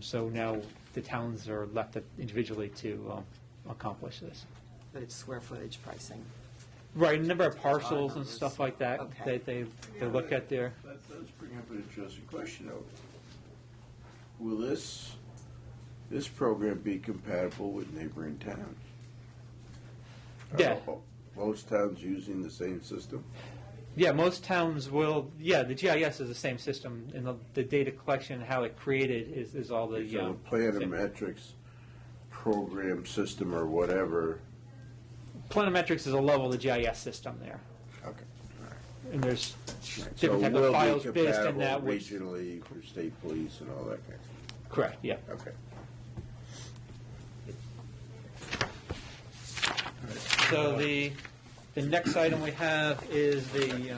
So now the towns are left individually to accomplish this. But it's square footage pricing. Right, a number of parcels and stuff like that Okay. they look at there. That does bring up an interesting question, though. Will this program be compatible with neighboring towns? Yeah. Are most towns using the same system? Yeah, most towns will, the GIS is the same system, and the data collection, how it created is all the. So the planimetrics program system or whatever. Planimetrics is a level of the GIS system there. Okay. All right. And there's So different type will of be files based in compatible that. Which, regionally for state police and all that kind of stuff? correct, yeah. Okay. So the next item we have is the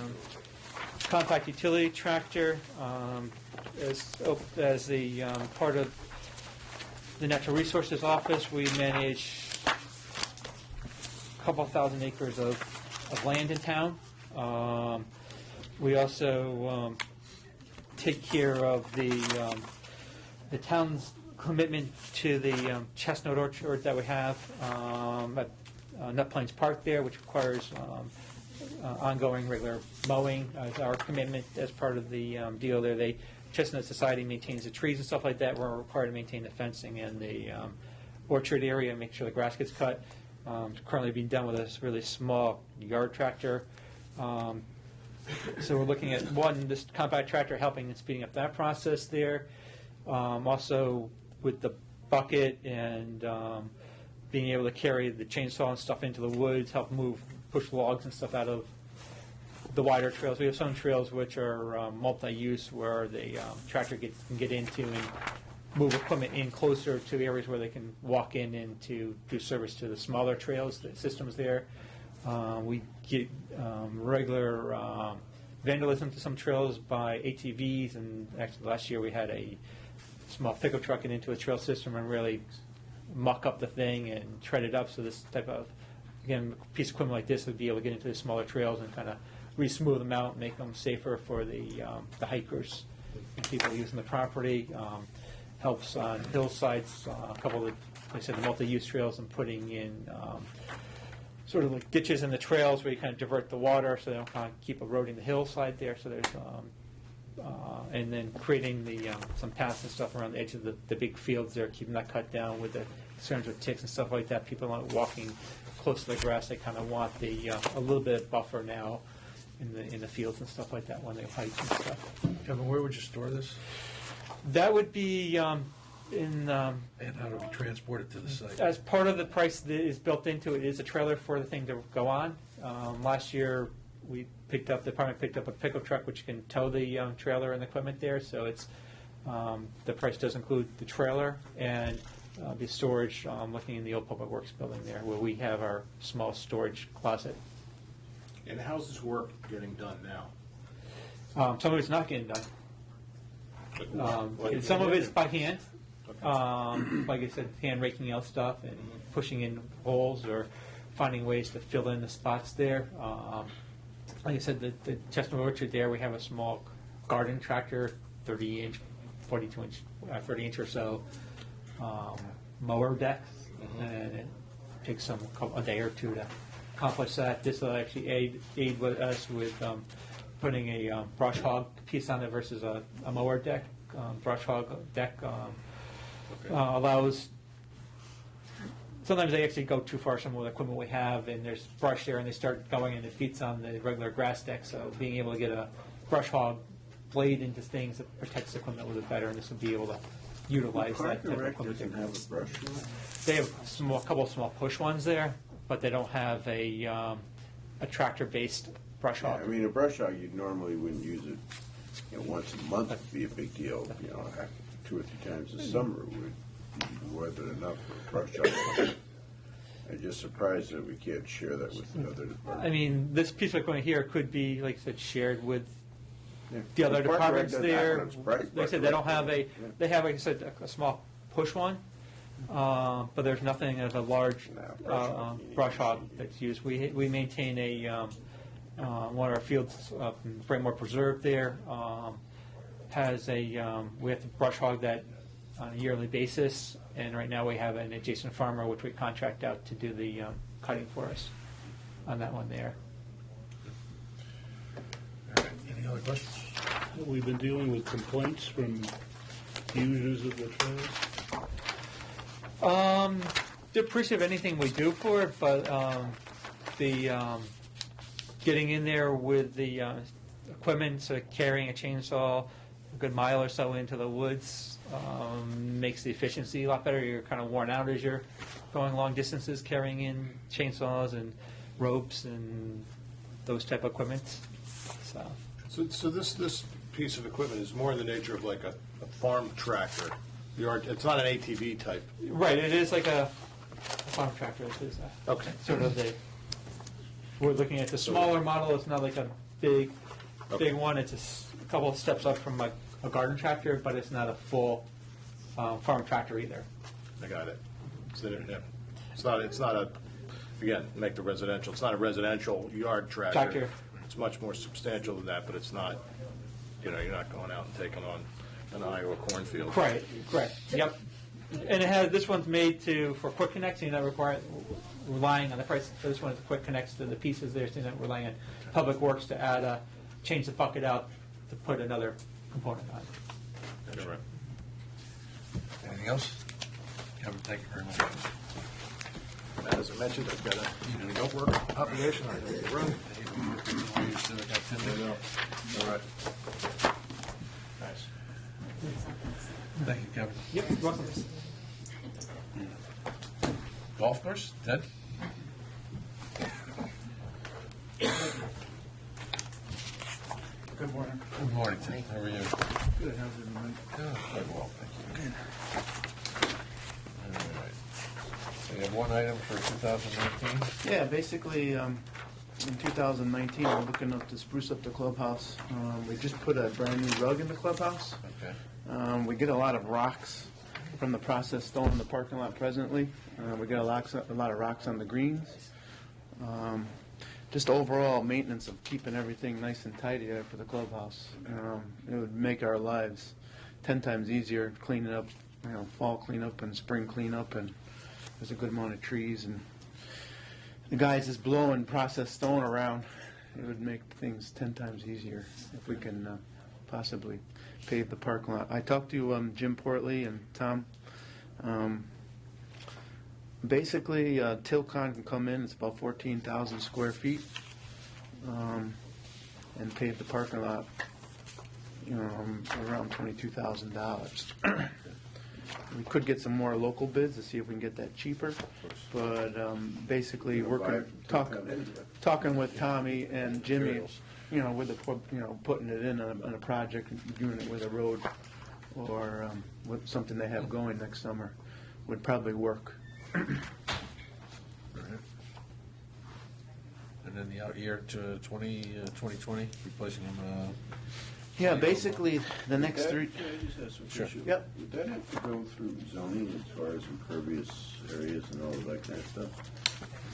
compact utility tractor. As the part of the Natural Resources Office, we manage a couple thousand acres of land in town. We also take care of the town's commitment to the chestnut orchard that we have at Nut Plains Park there, which requires ongoing regular mowing as our commitment as part of the deal there. Chestnut Society maintains the trees and stuff like that. We're required to maintain the fencing and the orchard area, make sure the grass gets cut. It's currently being done with a really small yard tractor. So we're looking at, this compact tractor helping and speeding up that process there. Also with the bucket and being able to carry the chainsaw and stuff into the woods, help push logs and stuff out of the wider trails. We have some trails which are multi-use where the tractor can get into and move equipment in closer to areas where they can walk in and to do service to the smaller trails, the systems there. We get regular vandalism to some trails by ATVs, and actually last year we had a small pickup truck get into a trail system and really muck up the thing and tread it up. So this type of, again, piece of equipment like this would be able to get into the smaller trails and kind of re-smooth them out, make them safer for the hikers and people using the property. Helps on hillsides, a couple of, like I said, the multi-use trails, and putting in sort of like ditches in the trails where you kind of divert the water so they don't kind of keep eroding the hillside there. So there's, and then creating some paths and stuff around the edge of the big fields there, keeping that cut down with the concerns with ticks and stuff like that. People aren't walking close to the grass. They kind of want a little bit of buffer now in the fields and stuff like that when they hike and stuff. Kevin, where would you store this? That would be And how do we transport it to the site? as part of the price that is built into it is a trailer for the thing to go on. Last year, the department picked up a pickup truck which can tow the trailer and the equipment there. So it's the price does include the trailer and the storage. Looking in the old Public Works building there, where we have our small storage closet. And how's this work getting done now? Some of it's not getting done. And some of it's by hand. Like I said, hand raking out stuff and pushing in holes or finding ways to fill in the spots there. Like I said, the chestnut orchard there, we have a small garden tractor, 30-inch, 42-inch, 30-inch or so mower deck, and it takes a day or two to accomplish that. This will actually aid with us with putting a brush hog piece on it versus a mower deck. Brush hog deck allows. Sometimes they actually go too far. Some of the equipment we have, and there's brush there, and they start going, and it beats on the regular grass deck. So being able to get a brush hog blade into things that protects the equipment a little bit better, and this will be able to utilize that type of equipment. Doesn't have a brush. They have a couple of small push ones there, but they don't have a tractor-based brush hog. Yeah, I mean, a brush hog, you normally wouldn't use it, once a month would be a big deal. 2 or 3 times a summer would be more than enough for a brush hog. I'm just surprised that we can't share that with the other departments. I mean, this piece of equipment here could be, like I said, shared with Yeah. the other Park and Rec departments doesn't have there. one, I'm surprised Like I said, Park they and don't Rec have doesn't. they have, like I said, a small push one, but there's nothing of a large brush hog that's used. We maintain one of our fields up in Brentmore Preserve there, has we have to brush hog that on a yearly basis, and right now we have an adjacent farmer which we contract out to do the cutting for us on that one there. All right, any other questions? We've been dealing with complaints from users of the trails. They're appreciative of anything we do for it, but getting in there with the equipment, so carrying a chainsaw a good mile or so into the woods makes the efficiency a lot better. You're kind of worn out as you're going long distances carrying in chainsaws and ropes and those type of equipment. So this piece of equipment is more in the nature of like a farm tractor. It's not an ATV type. Right, it is like a farm tractor. It is Okay. sort of the we're looking at the smaller model. It's not like a big one. It's a couple of steps up from a garden tractor, but it's not a full farm tractor either. I got it. It's not a, again, make the residential, it's not a residential yard tractor. Tractor. It's much more substantial than that, but it's not, you're not going out and taking on an Iowa cornfield. Right, correct. Yep. And it has, this one's made for quick connects, so you're not relying on the price. So this one is quick connects to the pieces there, so you're not relying on Public Works to add change the bucket out to put another component on. That's right. Anything else? Kevin, thank you very much. As I mentioned, I've got a notebook obligation, I have the room. All right. Nice. Thank you, Kevin. Yep, you're welcome. Golf course, Ted? Good morning. Good morning, Ted. How are you? Good, how's everyone? Quite well, thank you. All right. So you have one item for 2019? Yeah, basically, in 2019, we're looking to spruce up the clubhouse. We just put a brand new rug in the clubhouse. Okay. We get a lot of rocks from the processed stone in the parking lot presently. We get a lot of rocks on the greens. Just overall maintenance of keeping everything nice and tidy there for the clubhouse. It would make our lives 10 times easier cleaning up, fall cleanup and spring cleanup, and there's a good amount of trees, and the guys is blowing processed stone around. It would make things 10 times easier if we can possibly pave the parking lot. I talked to Jim Portley and Tom. Basically, Tilcon can come in. It's about 14,000 square feet, and pave the parking lot, around $22,000. We could get some more local bids to see if we can get that cheaper, but basically talking with Tommy and Jimmy, with putting it in on a project, doing it with a road or with something they have going next summer would probably work. And then the out year to 2020, replacing them. Yeah, basically the next three. Can I just ask a Sure. question? Yep. Would that have to go through zoning as far as impervious areas and all of that kind of stuff?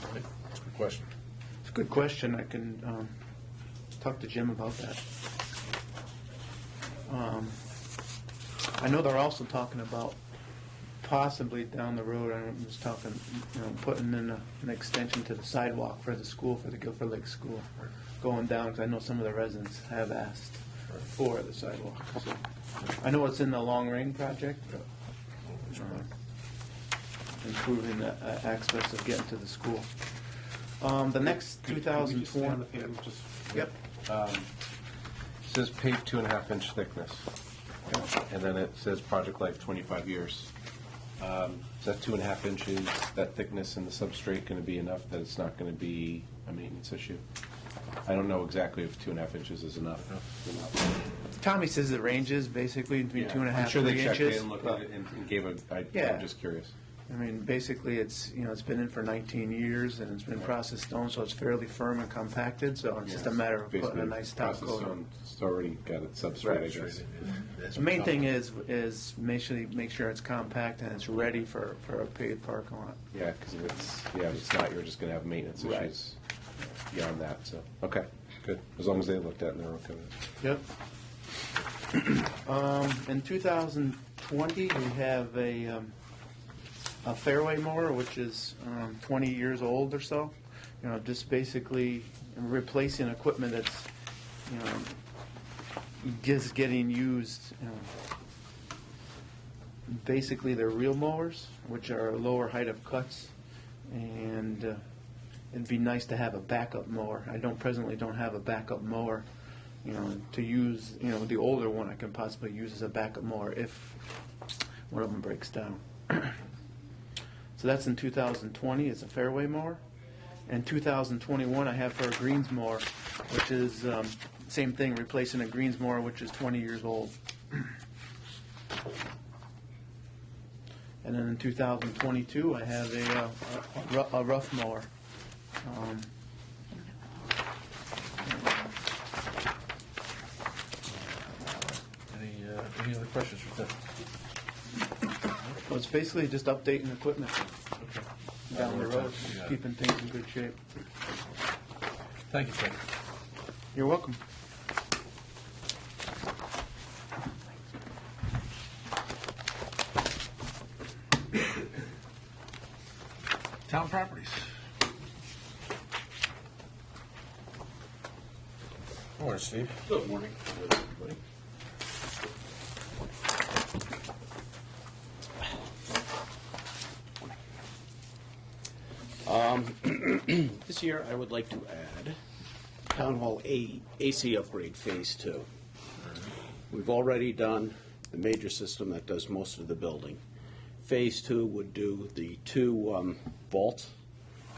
That's a good question. It's a good question. I can talk to Jim about that. I know they're also talking about possibly down the road, I was talking, putting in an extension to the sidewalk for the school, for the Guilford Lake School, going down, because I know some of the residents have asked for the sidewalk. So I know it's in the long range project, improving the access of getting to the school. The next Could we just stay on the 2020. page? Yep. It says paved 2.5-inch thickness, and then it says project life 25 years. Is that 2.5 inches, that thickness in the substrate going to be enough that it's not going to be a maintenance issue? I don't know exactly if 2.5 inches is enough. Tommy says it ranges basically between 2.5 I'm sure 3 they checked inches. in, looked at it, and gave a. Yeah. I'm just curious. I mean, basically, it's been in for 19 years, and it's been processed stone, so it's fairly firm and compacted. So it's just a matter of putting a nice top Basically, coat on. process stone, it's already got its substrate, I guess. The main thing is make sure it's compact and it's ready for a paved parking lot. Yeah, because if it's not, you're just going to have maintenance Right. issues beyond that. So okay, good. As long as they looked at it and they're okay with it. Yep. In 2020, we have a fairway mower, which is 20 years old or so. Just basically replacing equipment that's just getting used. Basically, they're reel mowers, which are a lower height of cuts, and it'd be nice to have a backup mower. I presently don't have a backup mower, to use. The older one I can possibly use as a backup mower if one of them breaks down. So that's in 2020. It's a fairway mower. In 2021, I have for a greens mower, which is same thing, replacing a greens mower, which is 20 years old. And then in 2022, I have a rough mower. questions for Tim? Well, it's basically just updating equipment down the road, Yeah. keeping things in good shape. Thank you, Tim. You're welcome. Town properties. Morning, Steve. Good morning, everybody. This year, I would like to add Town Hall AC upgrade Phase 2. We've already done the major system that does most of the building. Phase 2 would do the two vaults,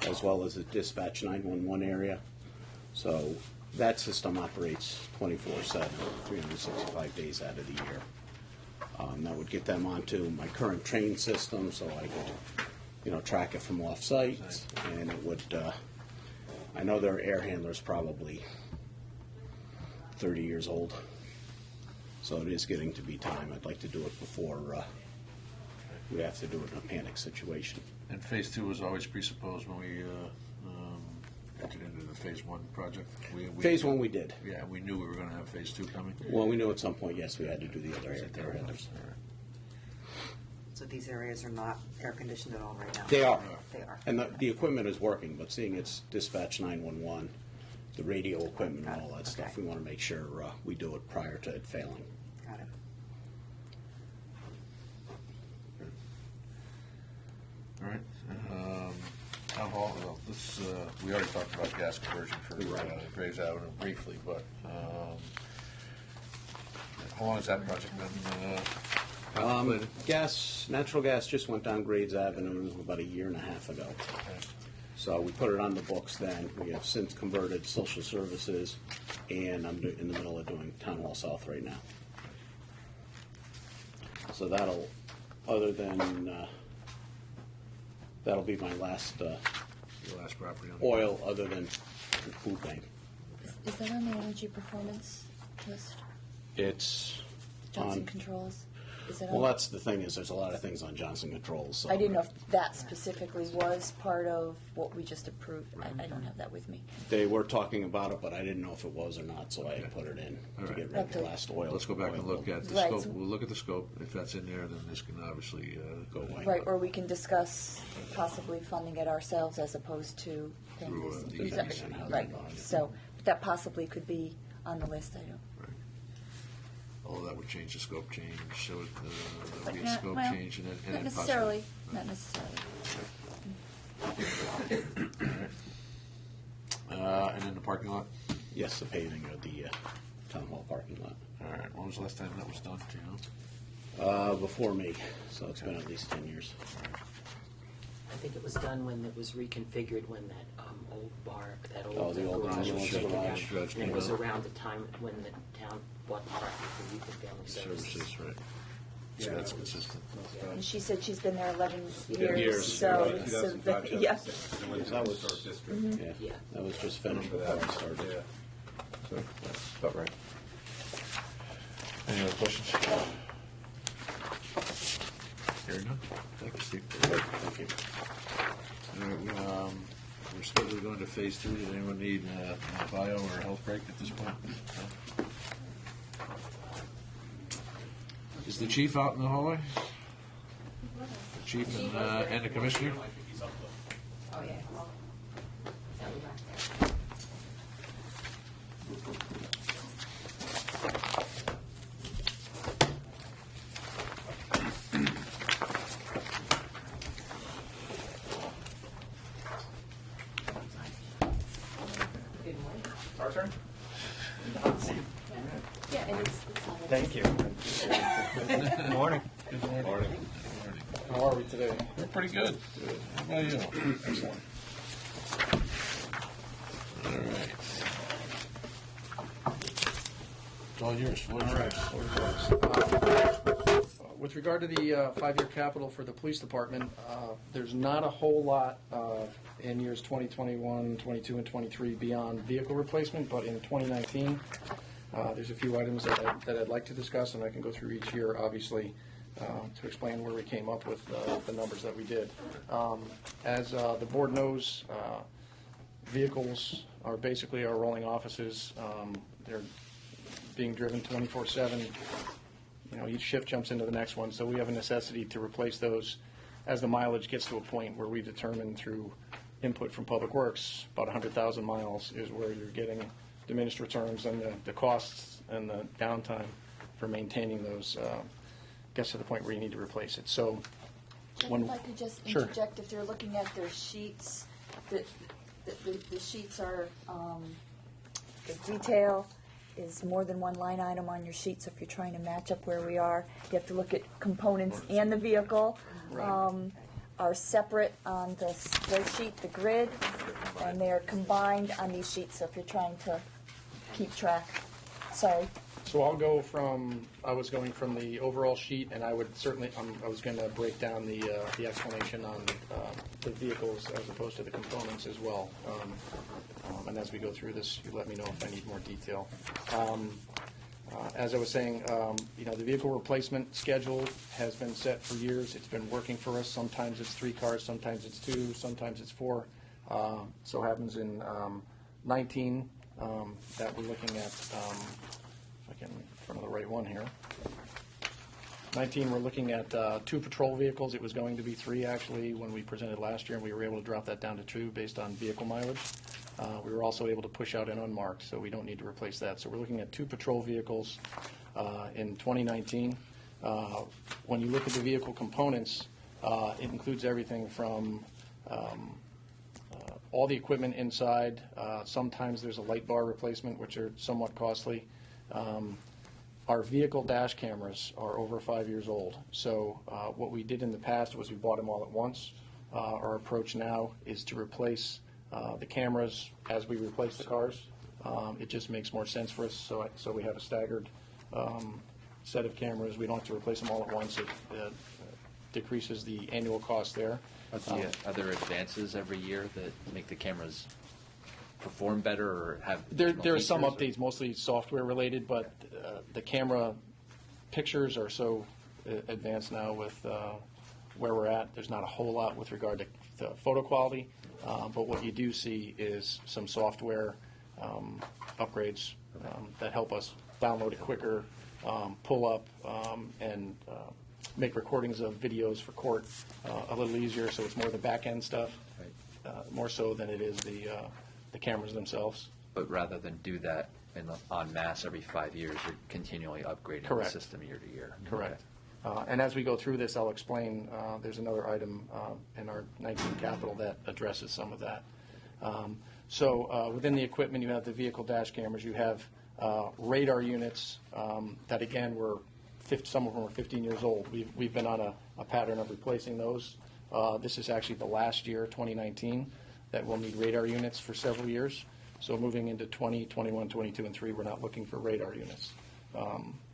as well as the dispatch 911 area. So that system operates 24/7, 365 days out of the year. That would get them onto my current train system, so I could, track it from off-site, and it would, I know their air handler's probably 30 years old, so it is getting to be time. I'd like to do it before we have to do it in a panic situation. And Phase 2 was always presupposed when we entered into the Phase 1 project? Phase 1 we did. Yeah, we knew we were going to have Phase 2 coming? Well, we knew at some point, yes, we had to do the other air handlers. All right. So these areas are not air conditioned at all right now? They are. They are. And the equipment is working, but seeing it's dispatch 911, the radio equipment and all that stuff, Okay. we want to make sure we do it prior to it failing. Got it. All right. Town Hall, well, this, we already talked about gas conversion for Graves Avenue briefly, but how long has that project been contemplated? Natural gas just went down Graves Avenue about a year and a half ago. So we put it on the books then. We have since converted social services, and I'm in the middle of doing Town Hall South right now. So that'll be my last Your last property on the oil other than food bank. Is that on the energy performance list? It's Johnson on, Controls? Is it well, on? that's the thing is there's a lot of things on Johnson Controls. So I didn't know if that specifically was part of what we just approved. I don't have that with me. they were talking about it, but I didn't know if it was or not, so I put it in All to right. get rid of the Okay. last oil. Let's go back and look at the Right, scope. so- We'll look at the scope. If that's in there, then this can obviously go away. Right, or we can discuss possibly funding it ourselves as opposed to paying Through, this. the EPC and how Right, they bond it. so that possibly could be on the list, I don't. All that would change the scope change, so there would be a Not- scope well, change and then Not possibly. necessarily, not necessarily. And then the parking lot? Yes, the paving of the town hall parking lot. All right, when was the last time that was done, do you know? Before me, so it's been at least 10 years. I think it was done when it was reconfigured, when that old bar, that old Oh, the old garage was ambulance taken garage. down. And it was came out. around the time when the town bought the property for youth and family services. Services, right. So that's consistent. And she said she's been there 11 Years. years, so, yeah. That was, yeah, that was just finished before I started. So that's about right. Any other questions? Hearing none. Thank you, Steve. Thank you. All right, we're scheduled to go into phase 2. Does anyone need a bio or a health break at this point? No? Is the chief out in the hallway? The chief and the commissioner? Oh, yeah. Our turn? Yeah, and it's not. Thank you. Good morning. Good morning. How are we today? We're pretty good. How about you? Excellent. All right. It's all yours. What is yours? With regard to the five-year capital for the police department, there's not a whole lot in years 2021, 22, and 23 beyond vehicle replacement, but in 2019, There's a few items that I'd like to discuss, and I can go through each here, obviously, to explain where we came up with the numbers that we did. As the board knows, vehicles are basically our rolling offices. They're being driven 24/7. Each shift jumps into the next one, so we have a necessity to replace those as the mileage gets to a point where we determine through input from Public Works, about 100,000 miles is where you're getting diminished returns, and the costs and the downtime for maintaining those gets to the point where you need to replace it. So If I could just Sure. interject, if they're looking at their sheets, the sheets are, the detail is more than one line item on your sheet, so if you're trying to match up where we are, you have to look at components and the vehicle. Right. Are separate on the spreadsheet, the grid, and they are combined on these sheets, so if you're trying to keep track. Sorry. So I'll go from, I was going from the overall sheet, and I would certainly, I was going to break down the explanation on the vehicles as opposed to the components as well. And as we go through this, you let me know if I need more detail. As I was saying, the vehicle replacement schedule has been set for years. It's been working for us. Sometimes it's 3 cars, sometimes it's 2, sometimes it's 4. So happens in 19 that we're looking at, if I can, in front of the right one here. 19, we're looking at 2 patrol vehicles. It was going to be 3 actually when we presented last year, and we were able to drop that down to 2 based on vehicle mileage. We were also able to push out an unmarked, so we don't need to replace that. So we're looking at 2 patrol vehicles in 2019. When you look at the vehicle components, it includes everything from all the equipment inside. Sometimes there's a light bar replacement, which are somewhat costly. Our vehicle dash cameras are over 5 years old. So what we did in the past was we bought them all at once. Our approach now is to replace the cameras as we replace the cars. It just makes more sense for us, so we have a staggered set of cameras. We don't have to replace them all at once. It decreases the annual cost there. Are there advances every year that make the cameras perform better or have There additional are some features, or- updates, mostly software related, but the camera pictures are so advanced now with where we're at. There's not a whole lot with regard to photo quality, but what you do see is some software upgrades that help us download it quicker, pull up, and make recordings of videos for court a little easier. So it's more the back end stuff, more so than it is the cameras themselves. But rather than do that en masse every 5 years, you're continually upgrading Correct. the system year to year. Correct. And as we go through this, I'll explain, there's another item in our 19 capital that addresses some of that. So within the equipment, you have the vehicle dash cameras. You have radar units that, again, some of them are 15 years old. We've been on a pattern of replacing those. This is actually the last year, 2019, that we'll need radar units for several years. So moving into 20, 21, 22, and 3, we're not looking for radar units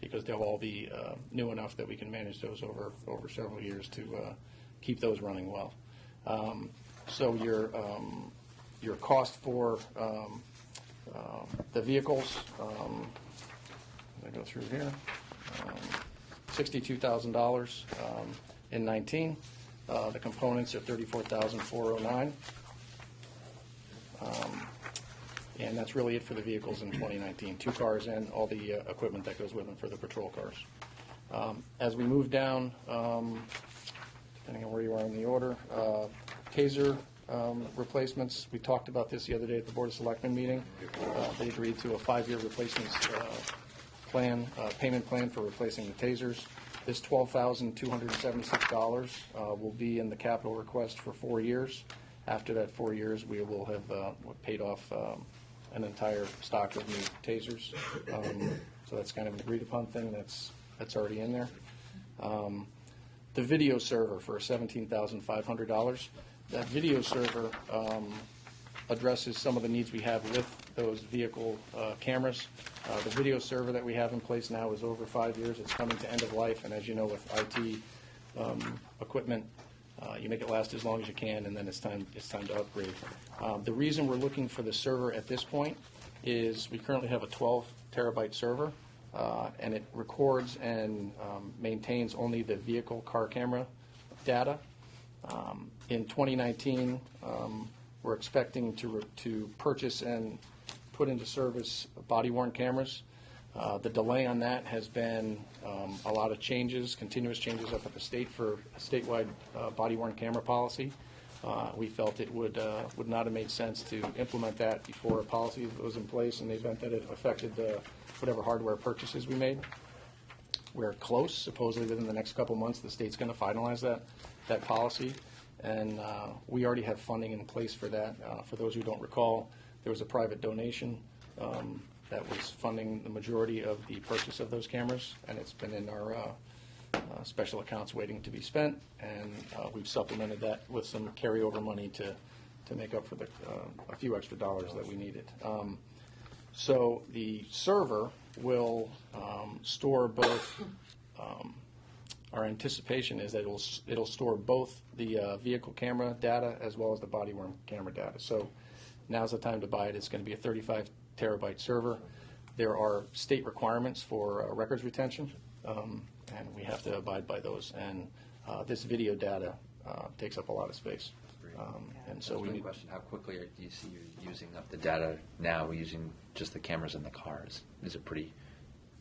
because they'll all be new enough that we can manage those over several years to keep those running well. So your cost for the vehicles, I go through here, $62,000 in 19. The components are $34,409. And that's really it for the vehicles in 2019, 2 cars and all the equipment that goes with them for the patrol cars. As we move down, depending on where you are in the order, taser replacements. We talked about this the other day at the Board of Selectmen meeting. They agreed to a 5-year replacement plan, payment plan for replacing the tasers. This $12,276 will be in the capital request for 4 years. After that 4 years, we will have paid off an entire stock of new tasers. So that's kind of an agreed upon thing that's already in there. The video server for $17,500. That video server addresses some of the needs we have with those vehicle cameras. The video server that we have in place now is over 5 years. It's coming to end of life, and as you know, with IT equipment, you make it last as long as you can, and then it's time to upgrade. The reason we're looking for the server at this point is we currently have a 12 terabyte server, and it records and maintains only the vehicle car camera data. In 2019, we're expecting to purchase and put into service body-worn cameras. The delay on that has been a lot of changes, continuous changes up at the state for a statewide body-worn camera policy. We felt it would not have made sense to implement that before a policy was in place in the event that it affected whatever hardware purchases we made. We're close. Supposedly within the next couple months, the state's going to finalize that policy, and we already have funding in place for that. For those who don't recall, there was a private donation that was funding the majority of the purchase of those cameras, and it's been in our special accounts waiting to be spent, and we've supplemented that with some carryover money to make up for a few extra dollars that we needed. So the server will store both. Our anticipation is that it'll store both the vehicle camera data as well as the body-worn camera data. So now's the time to buy it. It's going to be a 35 terabyte server. There are state requirements for records retention, and we have to abide by those. And this video data takes up a lot of space. And so we need. Question: how quickly do you see you using up the data now, using just the cameras in the cars? Is it pretty?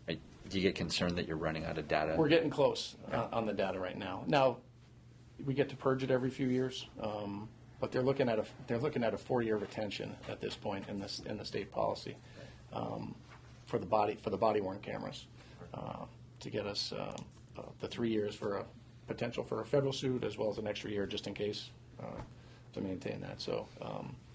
Do you get concerned that you're running out of data? We're getting close on the data right now. Now, we get to purge it every few years, but they're looking at a 4-year retention at this point in the state policy for the body-worn cameras to get us the 3 years for a potential for a federal suit as well as an extra year just in case to maintain that. So.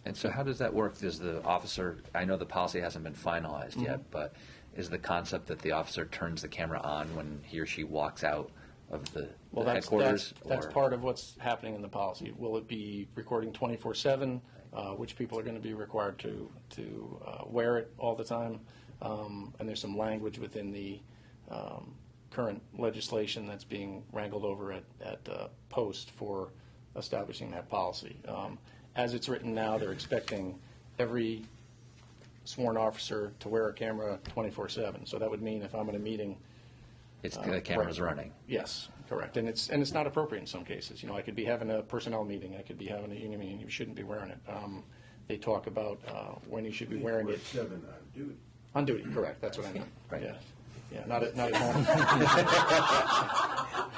And so how does that work? Does the officer, I know the policy hasn't been finalized yet, but is the concept that the officer turns the camera on when he or she walks out of the headquarters? That's part of what's happening in the policy. Will it be recording 24/7? Which people are going to be required to wear it all the time? And there's some language within the current legislation that's being wrangled over at Post for establishing that policy. As it's written now, they're expecting every sworn officer to wear a camera 24/7. So that would mean if I'm in a meeting, the camera's running. Yes, correct. And it's not appropriate in some cases. I could be having a personnel meeting. I could be having a union meeting. You shouldn't be wearing it. They talk about when you should be wearing it. 7 on duty. On duty, correct. That's what I meant. Right. Yeah. Not at home.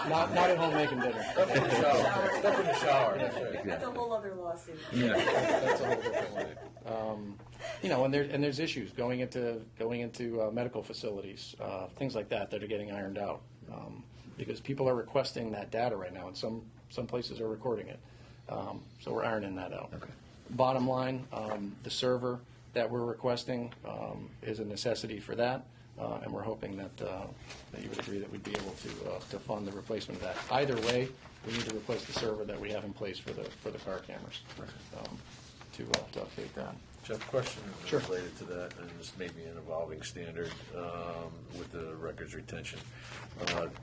not at home making dinner. Stuff in the shower. That's a whole other lawsuit. Yeah. That's a whole different way. And there's issues going into medical facilities, things like that are getting ironed out because people are requesting that data right now, and some places are recording it. So we're ironing that out. Okay. Bottom line, the server that we're requesting is a necessity for that, and we're hoping that you would agree that we'd be able to fund the replacement of that. Either way, we need to replace the server that we have in place for the car cameras to update that. Jeff, question Sure. related to that, and this may be an evolving standard with the records retention.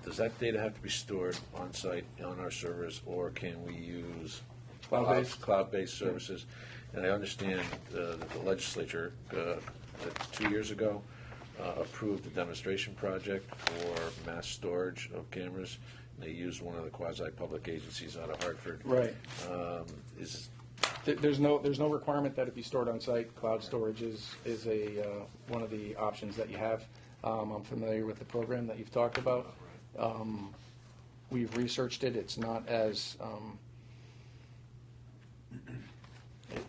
Does that data have to be stored on site on our servers, or can we use cloud-based services? And I understand that the legislature 2 years ago approved a demonstration project for mass storage of cameras. They used one of the quasi-public agencies out of Hartford. Right. There's no requirement that it be stored on site. Cloud storage is one of the options that you have. I'm familiar with the program that you've talked about. We've researched it. It's not as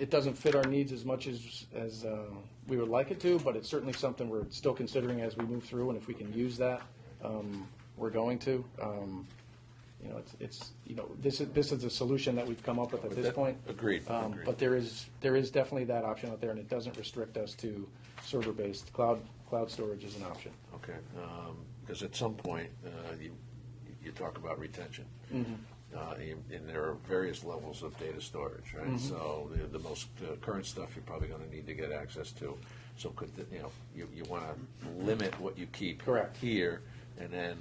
it doesn't fit our needs as much as we would like it to, but it's certainly something we're still considering as we move through. And if we can use that, we're going to. This is a solution that we've come up with at this point. Agreed. But there is definitely that option out there, and it doesn't restrict us to server-based. Cloud storage is an option. Okay. Because at some point, you talk about retention. Mm-hmm. And there are various levels of data storage, right? Mm-hmm. So the most current stuff you're probably going to need to get access to. So you want to limit what you keep Correct. Here, and then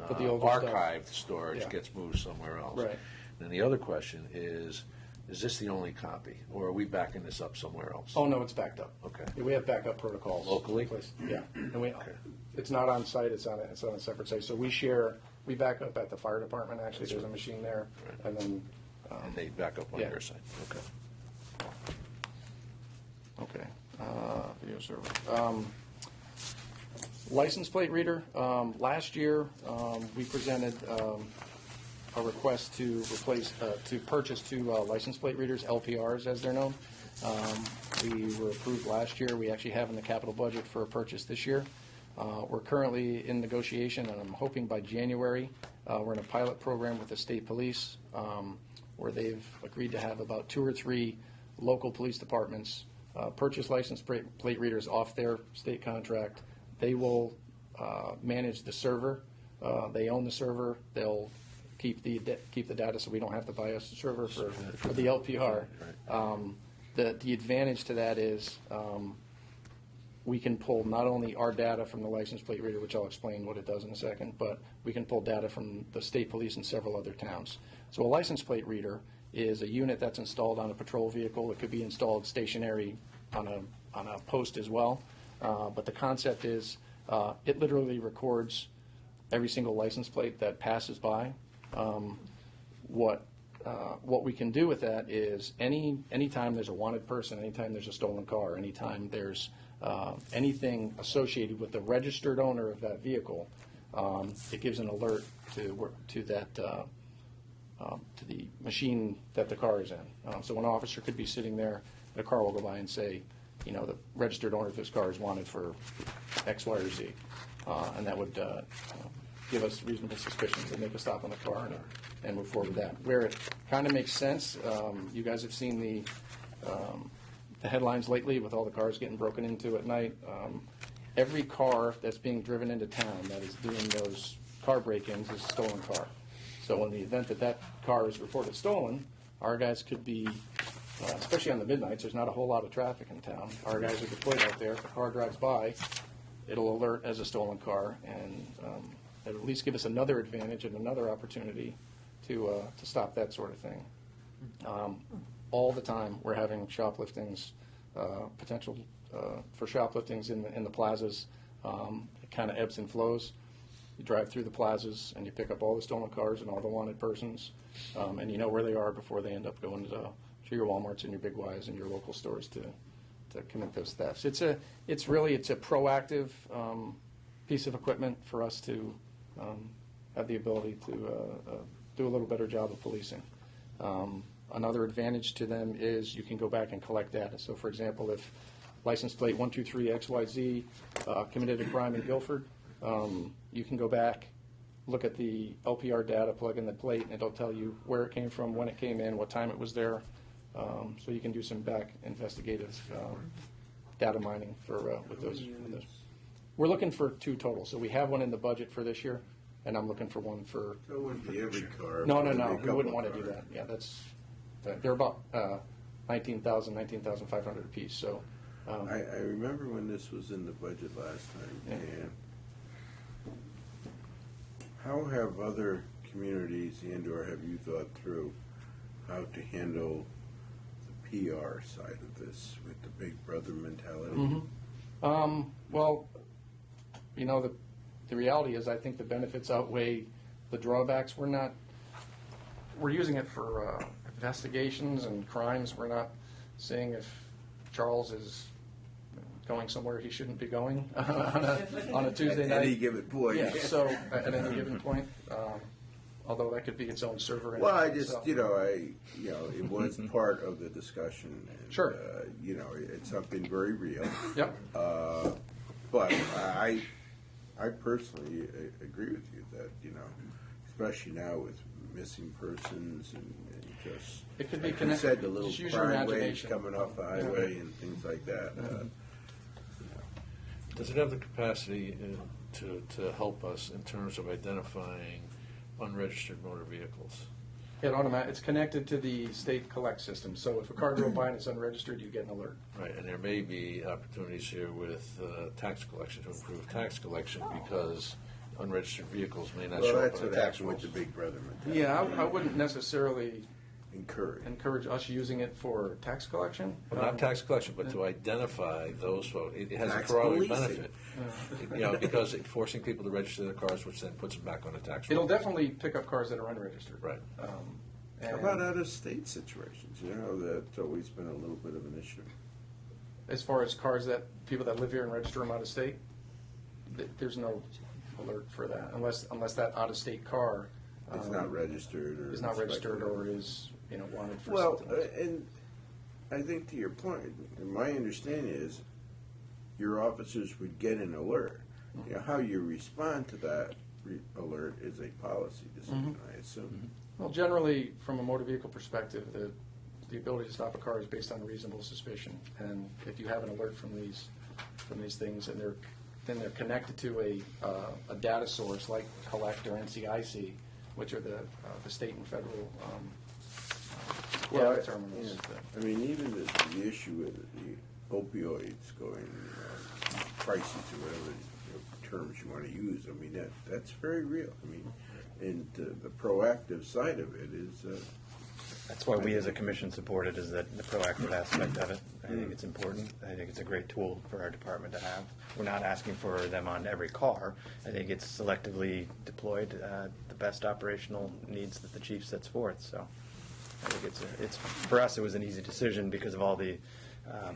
But the older archived storage Yeah. gets moved somewhere else. Right. And the other question is, Is this the only copy, or are we backing this up somewhere else? Oh, no, it's backed up. Okay. Yeah, we have backup protocols. Locally? in place. Yeah, and it's not on site, it's on a separate site. So we back up at the fire department, actually, there's a machine there, and then. And they back up on yeah. your side? Okay. Okay, video server. License plate reader, last year, we presented a request to purchase two license plate readers, LPRs as they're known. We were approved last year. We actually have in the capital budget for a purchase this year. We're currently in negotiation, and I'm hoping by January, we're in a pilot program with the state police, where they've agreed to have about 2 or 3 local police departments purchase license plate readers off their state contract. They will manage the server. They own the server. They'll keep the data, so we don't have to buy a server for the LPR. The advantage to that is we can pull not only our data from the license plate reader, which I'll explain what it does in a second, but we can pull data from the state police in several other towns. So a license plate reader is a unit that's installed on a patrol vehicle. It could be installed stationary on a post as well. But the concept is it literally records every single license plate that passes by. What we can do with that is anytime there's a wanted person, anytime there's a stolen car, anytime there's anything associated with the registered owner of that vehicle, it gives an alert to that to the machine that the car is in. So an officer could be sitting there, and a car will go by and say, the registered owner of this car is wanted for X, Y, or Z, and that would give us reasonable suspicion to make a stop on the car and move forward with that. Where it kind of makes sense, you guys have seen the headlines lately with all the cars getting broken into at night. Every car that's being driven into town that is doing those car break-ins is a stolen car. So in the event that car is reported stolen, our guys could be, especially on the midnights, there's not a whole lot of traffic in town. Our guys are deployed out there. If a car drives by, it'll alert as a stolen car, and it'll at least give us another advantage and another opportunity to stop that sort of thing. All the time we're having shopliftings, potential for shopliftings in the plazas. It kind of ebbs and flows. You drive through the plazas and you pick up all the stolen cars and all the wanted persons, and you know where they are before they end up going to your Walmarts and your Big Ys and your local stores to commit those thefts. It's a proactive piece of equipment for us to have the ability to do a little better job of policing. Another advantage to them is you can go back and collect data. So, for example, if license plate 123XYZ committed a crime in Guilford, you can go back, look at the LPR data, plug in the plate, and it'll tell you where it came from, when it came in, what time it was there. So you can do some back investigative data mining with those. We're looking for 2 total. So we have one in the budget for this year, and I'm looking for one for. So it wouldn't be every car. No, we wouldn't want to do that. Yeah, they're about 19,500 apiece. So. I remember when this was in the budget last time, Yeah. and how have other communities and/or have you thought through how to handle the PR side of this with the Big Brother mentality? Well, the reality is I think the benefits outweigh the drawbacks. We're using it for investigations and crimes. We're not seeing if Charles is going somewhere he shouldn't be going on a Tuesday night. At any given point. Yeah, so at any given point, although that could be its own server. Well, I just, it was part of the discussion. And, Sure. It's something very real. Yep. But I personally agree with you that, especially now with missing persons and just, it could be like you said, the little just use your crime waves imagination. coming off the highway and things like that. Does it have the capacity to help us in terms of identifying unregistered motor vehicles? It's connected to the state collect system. So if a car drove by and it's unregistered, you get an alert. Right, and there may be opportunities here with tax collection to improve tax collection because unregistered vehicles may not show up That's on the what tax happened with rolls. the Big Brother mentality. Yeah, I wouldn't necessarily encourage us using it for tax collection? Well, not tax collection, but to identify those folks. It has a Tax corollary policing. benefit. Because it's forcing people to register their cars, which then puts them back on the tax roll. It'll definitely pick up cars that are unregistered. Right. How about out-of-state situations? You know, that's always been a little bit of an issue. As far as cars that, people that live here and register them out of state, there's no alert for that, unless that out-of-state car It's not registered or is not registered inspected. or is, wanted for Well, something else. and I think to your point, my understanding is your officers would get an alert. You know, how you respond to that alert is a policy decision, I assume. Well, generally, from a motor vehicle perspective, the ability to stop a car is based on reasonable suspicion. And if you have an alert from these things, and then they're connected to a data source like Collect or NCIC, which are the state and federal data terminals. I mean, even the issue with the opioids going pricey to whatever terms you want to use, I mean, that's very real. I mean, and the proactive side of it is... That's why we as a commission support it, is that the proactive aspect of it. I think it's important. I think it's a great tool for our department to have. We're not asking for them on every car. I think it's selectively deployed the best operational needs that the chief sets forth. So I think it's for us, it was an easy decision because of all the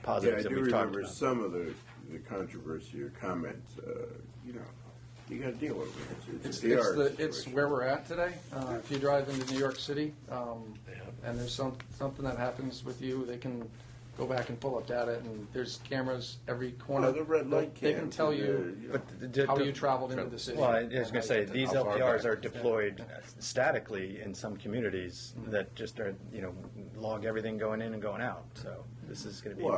positives that we've talked remember about. some of the controversy or comments, you got to deal with it. It's where we're at today. If you drive into New York City, and there's something that happens with you, they can go back and pull up data, and there's cameras every corner. The red light They can cams tell and you how you traveled into the city. Well, I was going to say, these How far LPRs back? are deployed statically in some communities that just are, log everything going in and going out. So this is going to be...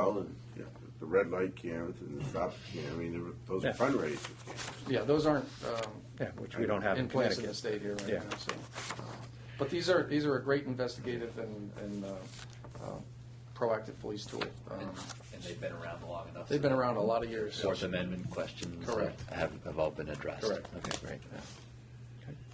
The red light cams and the stop cam, I mean, those are fundraiser cams. Yeah, those aren't which we don't have in in place in the Connecticut. state here right Yeah. now. So, but these are a great investigative and proactive police tool. And they've been around long enough. They've been around a lot of years. Fourth Amendment questions Correct. have all been addressed. Correct. Okay, great.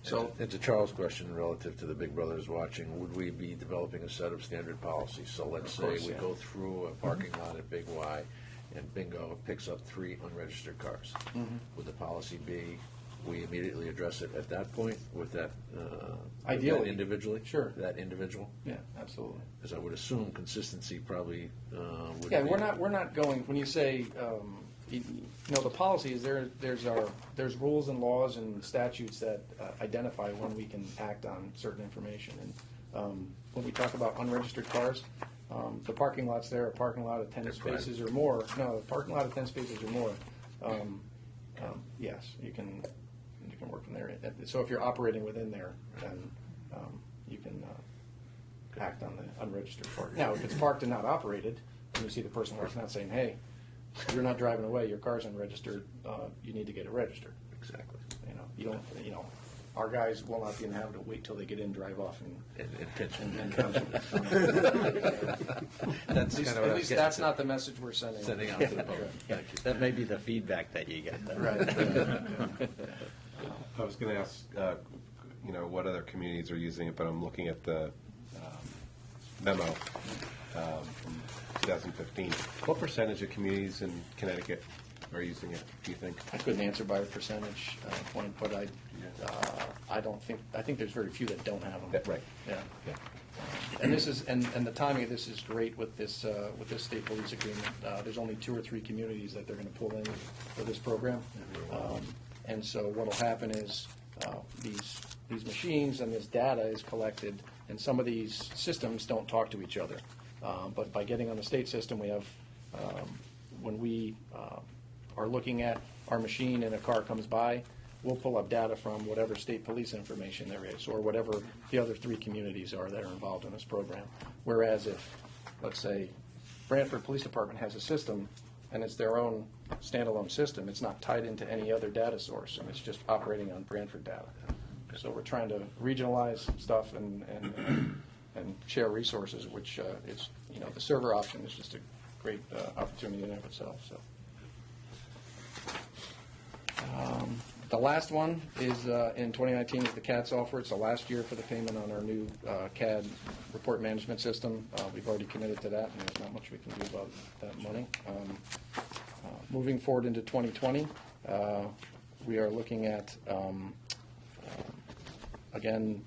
So, And to Charles' question relative to the big brothers watching, would we be developing a set of standard policies? So let's say course, we yeah. go through a parking lot at Big Y, and bingo, it picks up 3 unregistered cars. Would the policy be, we immediately address it at that point with that Ideally. that individually? Sure. That individual? yeah, absolutely. Because I would assume consistency probably would Yeah, be. we're not going, when you say, the policy is there's rules and laws and statutes that identify when we can act on certain information. And when we talk about unregistered cars, the parking lots there, a parking lot of 10 That's spaces or more, no, a parking lot of 10 spaces or more, yes, you can work from there. So if you're operating within there, then you can act on the unregistered park. Now, if it's parked and not operated, and you see the person walking out saying, hey, you're not driving away, your car's unregistered, you need to get it registered. Exactly. You don't, our guys will not be in the habit of wait till they get in, drive off, And pitch. and cancel. That's kind of what I At was least getting that's to. not the message we're sending. Sending out to the public. Thank you. That may be the feedback that you get, though. Right. I was going to ask, what other communities are using it, but I'm looking at the memo from 2015. What percentage of communities in Connecticut are using it, do you think? I couldn't answer by a percentage point, but I think there's very few that don't have them. Yeah, right. Yeah. And this is, and the timing of this is great with this state police agreement. There's only 2 or 3 communities that they're going to pull in for this program. And so what'll happen is these machines and this data is collected, and some of these systems don't talk to each other. But by getting on the state system, we have, when we are looking at our machine and a car comes by, we'll pull up data from whatever state police information there is, or whatever the other 3 communities are that are involved in this program. Whereas if, let's say, Brantford Police Department has a system, and it's their own standalone system, it's not tied into any other data source, and it's just operating on Brantford data. So we're trying to regionalize stuff and share resources, which is, the server option is just a great opportunity in and of itself. So, The last one is in 2019 is the CAD software. It's the last year for the payment on our new CAD report management system. We've already committed to that, and there's not much we can do about that money. Moving forward into 2020, we are looking at, again,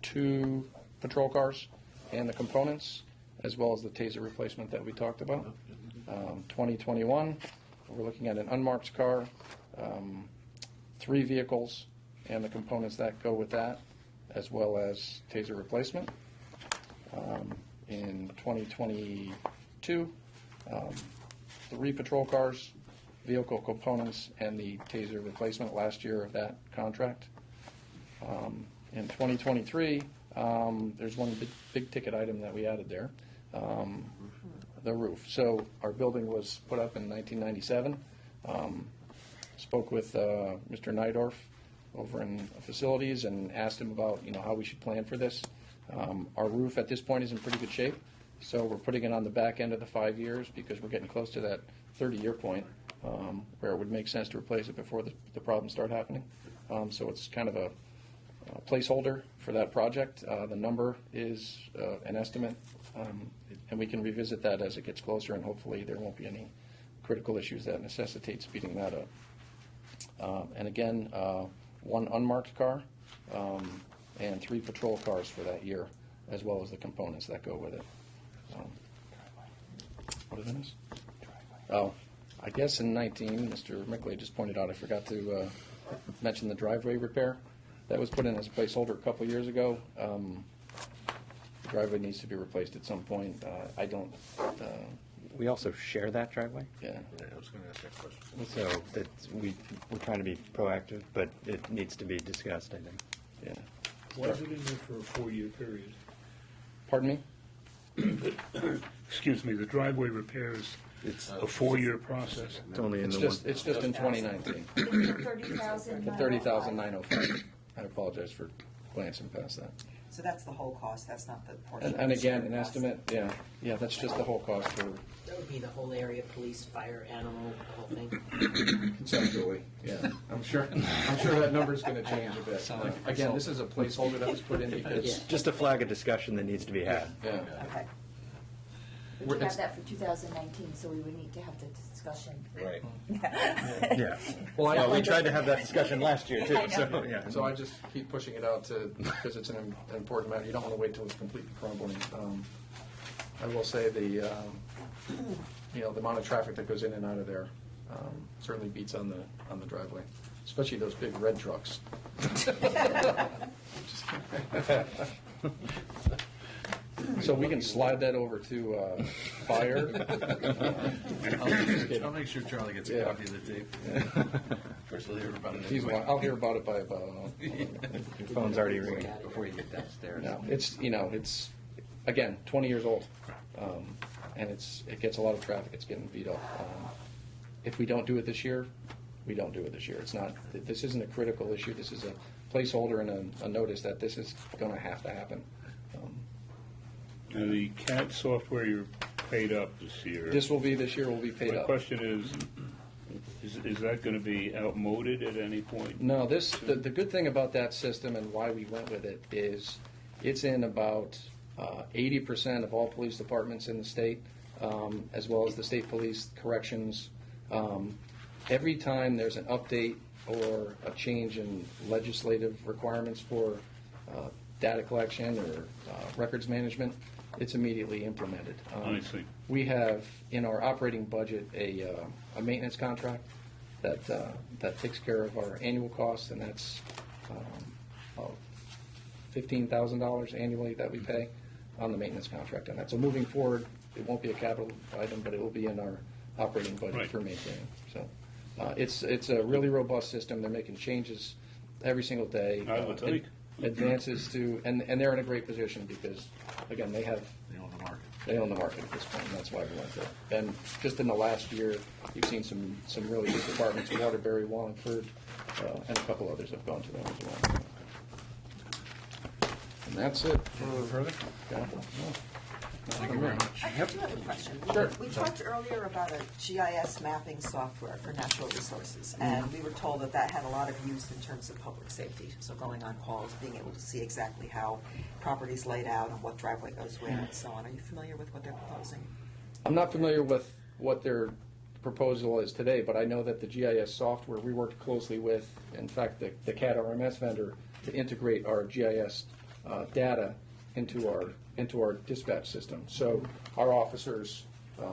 2 patrol cars and the components, as well as the taser replacement that we talked about. 2021, we're looking at an unmarked car, 3 vehicles and the components that go with that, as well as taser replacement. In 2022, 3 patrol cars, vehicle components, and the taser replacement, last year of that contract. In 2023, there's one big ticket item that we added there, the roof. So our building was put up in 1997. Spoke with Mr. Nydorf over in facilities and asked him about, how we should plan for this. Our roof at this point is in pretty good shape, so we're putting it on the back end of the 5 years because we're getting close to that 30-year point where it would make sense to replace it before the problems start happening. So it's kind of a placeholder for that project. The number is an estimate, and we can revisit that as it gets closer, and hopefully there won't be any critical issues that necessitate speeding that up. And again, 1 unmarked car and 3 patrol cars for that year, as well as the components that go with it. What is this? Oh, I guess in 19, Mr. Mickley just pointed out, I forgot to mention the driveway repair. That was put in as a placeholder a couple years ago. The driveway needs to be replaced at some point. I don't... We also share that driveway? Yeah. I was going to ask that question. So we're trying to be proactive, but it needs to be discussed, I think. Yeah. Why is it in there for a 4-year period? Pardon me? Excuse me, the driveway repairs, it's a 4-year process. It's only in It's the just in 2019. The 30,905. I apologize for glancing past that. So that's the whole cost, that's not the portion. And again, an estimate, yeah, that's just the whole cost for That would be the whole area, police, fire, animal, the whole thing. conceptually, yeah. I'm sure that number's gonna change a bit. Again, this is a placeholder that was put in because, It's just a flag of discussion that needs to be had. yeah. Okay. We do have that for 2019, so we would need to have the discussion. Right. Yeah. Well, we tried to have that discussion last year, too, I know. so, yeah. So I just keep pushing it out because it's an important matter. You don't want to wait till it's completely crumbling. I will say the amount of traffic that goes in and out of there certainly beats on the driveway, especially those big red trucks. So we can slide that over to fire. I'll make sure Charlie gets a Yeah. copy of the tape. First we'll hear about it anyway. I'll hear about it by about. Your phone's already ringing. Before you get downstairs. No, it's again 20 years old, and it gets a lot of traffic. It's getting beat up. If we don't do it this year, we don't do it this year. It's not. This isn't a critical issue. This is a placeholder and a notice that this is going to have to happen. Now, the CAD software, you're paid up this year. This will be this year. Will be paid My up. question is that going to be outmoded at any point? No, the good thing about that system and why we went with it is it's in about 80% of all police departments in the state, as well as the state police corrections. Every time there's an update or a change in legislative requirements for data collection or records management, it's immediately implemented. I see. We have in our operating budget a maintenance contract that takes care of our annual costs, and that's $15,000 annually that we pay on the maintenance contract on that. So moving forward, it won't be a capital item, but it will be in our operating budget Right. for maintaining. So it's a really robust system. They're making changes every single day. I would think. Advances to, and they're in a great position because, again, they own the market at this point, and that's why we went there. And just in the last year, you've seen some really good departments, Waterbury, Wallingford, and a couple others have gone to them as well. And that's it. Further? Yeah. Thank you very much. I do have a question. Sure. We talked earlier about a GIS mapping software for natural resources, and we were told that that had a lot of use in terms of public safety. So going on calls, being able to see exactly how property's laid out and what driveway goes where and so on. Are you familiar with what they're proposing? I'm not familiar with what their proposal is today, but I know that the GIS software, we worked closely with, in fact, the CAD RMS vendor to integrate our GIS data into our dispatch system. So our officers,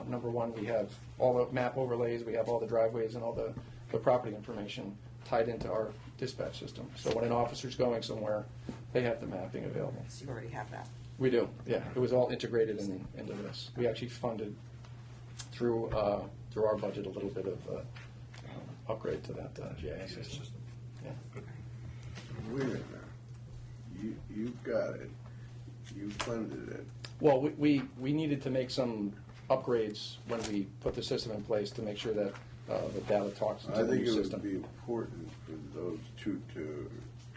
number one, we have all the map overlays, we have all the driveways and all the property information tied into our dispatch system. So when an officer's going somewhere, they have the mapping available. So you already have that. We do, yeah. It was all integrated into this. We actually funded through our budget a little bit of upgrade to that GIS system. Yeah. Wait a minute now. You've got it. You funded it. Well, we needed to make some upgrades when we put the system in place to make sure that the data talks to I the think new it system. would be important for those two to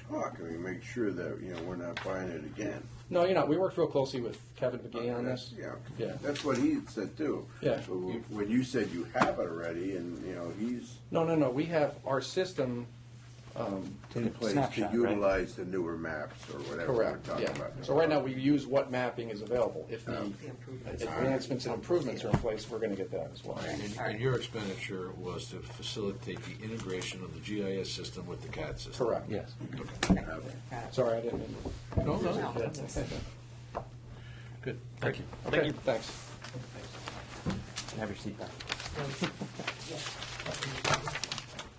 talk. I mean, make sure that, we're not buying it again. No, you're not. We worked real closely with Kevin McGee on this. Yeah, that's what he said too. Yeah. So when you said you have it already, and he's No. We have our system. in place Snapshot, to utilize the newer maps or whatever Correct, we're talking yeah. about. So right now, we use what mapping is available. If the The improvements. advancements and improvements are in place, we're going to get that as well. And your expenditure was to facilitate the integration of the GIS system with the CAD system? Correct. Yes. Got it. Sorry, I didn't mean No, no. No. Good, thank you. Okay, thanks. Have your seat back.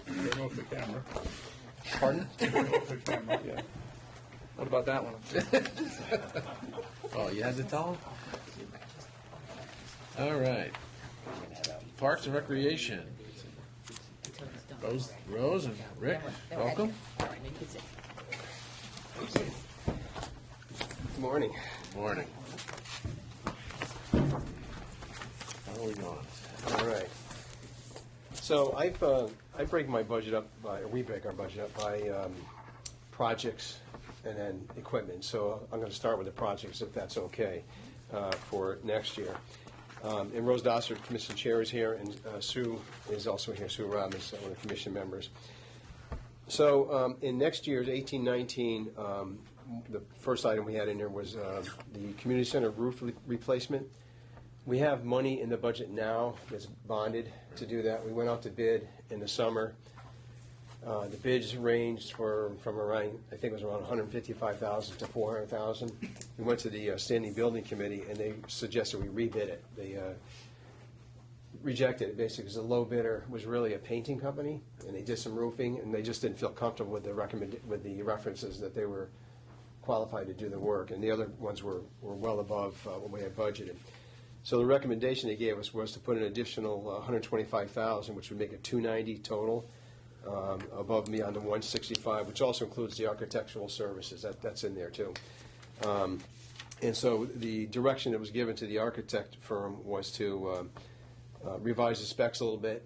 Turn off the camera. Pardon? Turn off the camera. Yeah. What about that one? Oh, you had to tell him? All right. Parks and Recreation. Rose and Rick, welcome. Good morning. Morning. How are we going? All right. So I break my budget up we break our budget up by projects and then equipment. So I'm going to start with the projects, if that's okay, for next year. And Rose Dosser, Commission Chair, is here, and Sue is also here. Sue Robb is one of the Commission members. So in next year's 18-19, the first item we had in there was the community center roof replacement. We have money in the budget now that's bonded to do that. We went out to bid in the summer. The bids ranged from around, I think it was around $155,000 to $400,000. We went to the standing building committee, and they suggested we rebid it. They rejected it basically because the low bidder was really a painting company, and they did some roofing, and they just didn't feel comfortable with the references that they were qualified to do the work, and the other ones were well above what we had budgeted. So the recommendation they gave us was to put an additional $125,000, which would make it $290 total, above me on the $165, which also includes the architectural services. That's in there too. And so the direction that was given to the architect firm was to revise the specs a little bit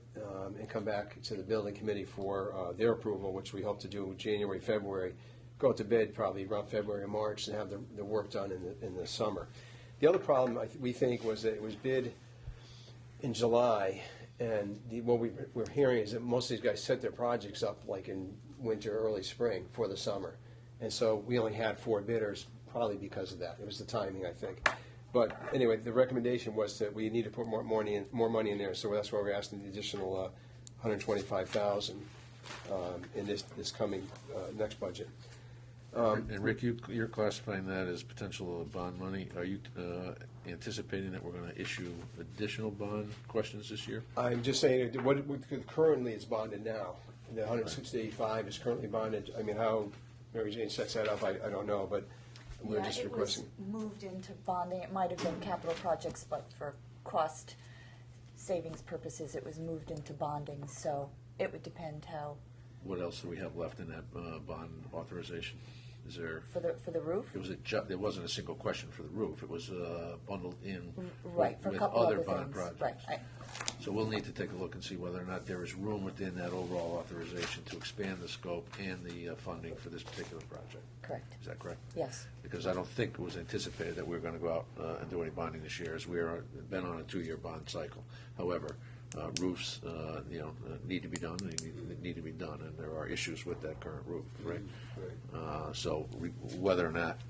and come back to the building committee for their approval, which we hope to do January, February. Go out to bid probably around February or March and have the work done in the summer. The other problem we think was that it was bid in July, and what we're hearing is that most of these guys set their projects up like in winter, early spring for the summer. And so we only had 4 bidders, probably because of that. It was the timing, I think. But anyway, the recommendation was that we need to put more money in there, so that's why we're asking the additional $125,000 in this coming next budget. And Rick, you're classifying that as potential bond money. Are you anticipating that we're going to issue additional bond questions this year? I'm just saying, currently it's bonded now. The 165 is currently bonded. I mean, how Mary Jane sets that up, I don't know, but we're just requesting. It was moved into bonding. It might have been capital projects, but for cost savings purposes, it was moved into bonding. So it would depend how. What else do we have left in that bond authorization? Is there for the roof? It wasn't a single question for the roof. It was bundled in right for a with couple other other bond things. projects. Right. So we'll need to take a look and see whether or not there is room within that overall authorization to expand the scope and the funding for this particular project. Correct. Is that correct? Yes. Because I don't think it was anticipated that we were going to go out and do any bonding this year, as we're been on a 2-year bond cycle. However, roofs, need to be done. They need to be done, and there are issues with that current roof, right? So whether or not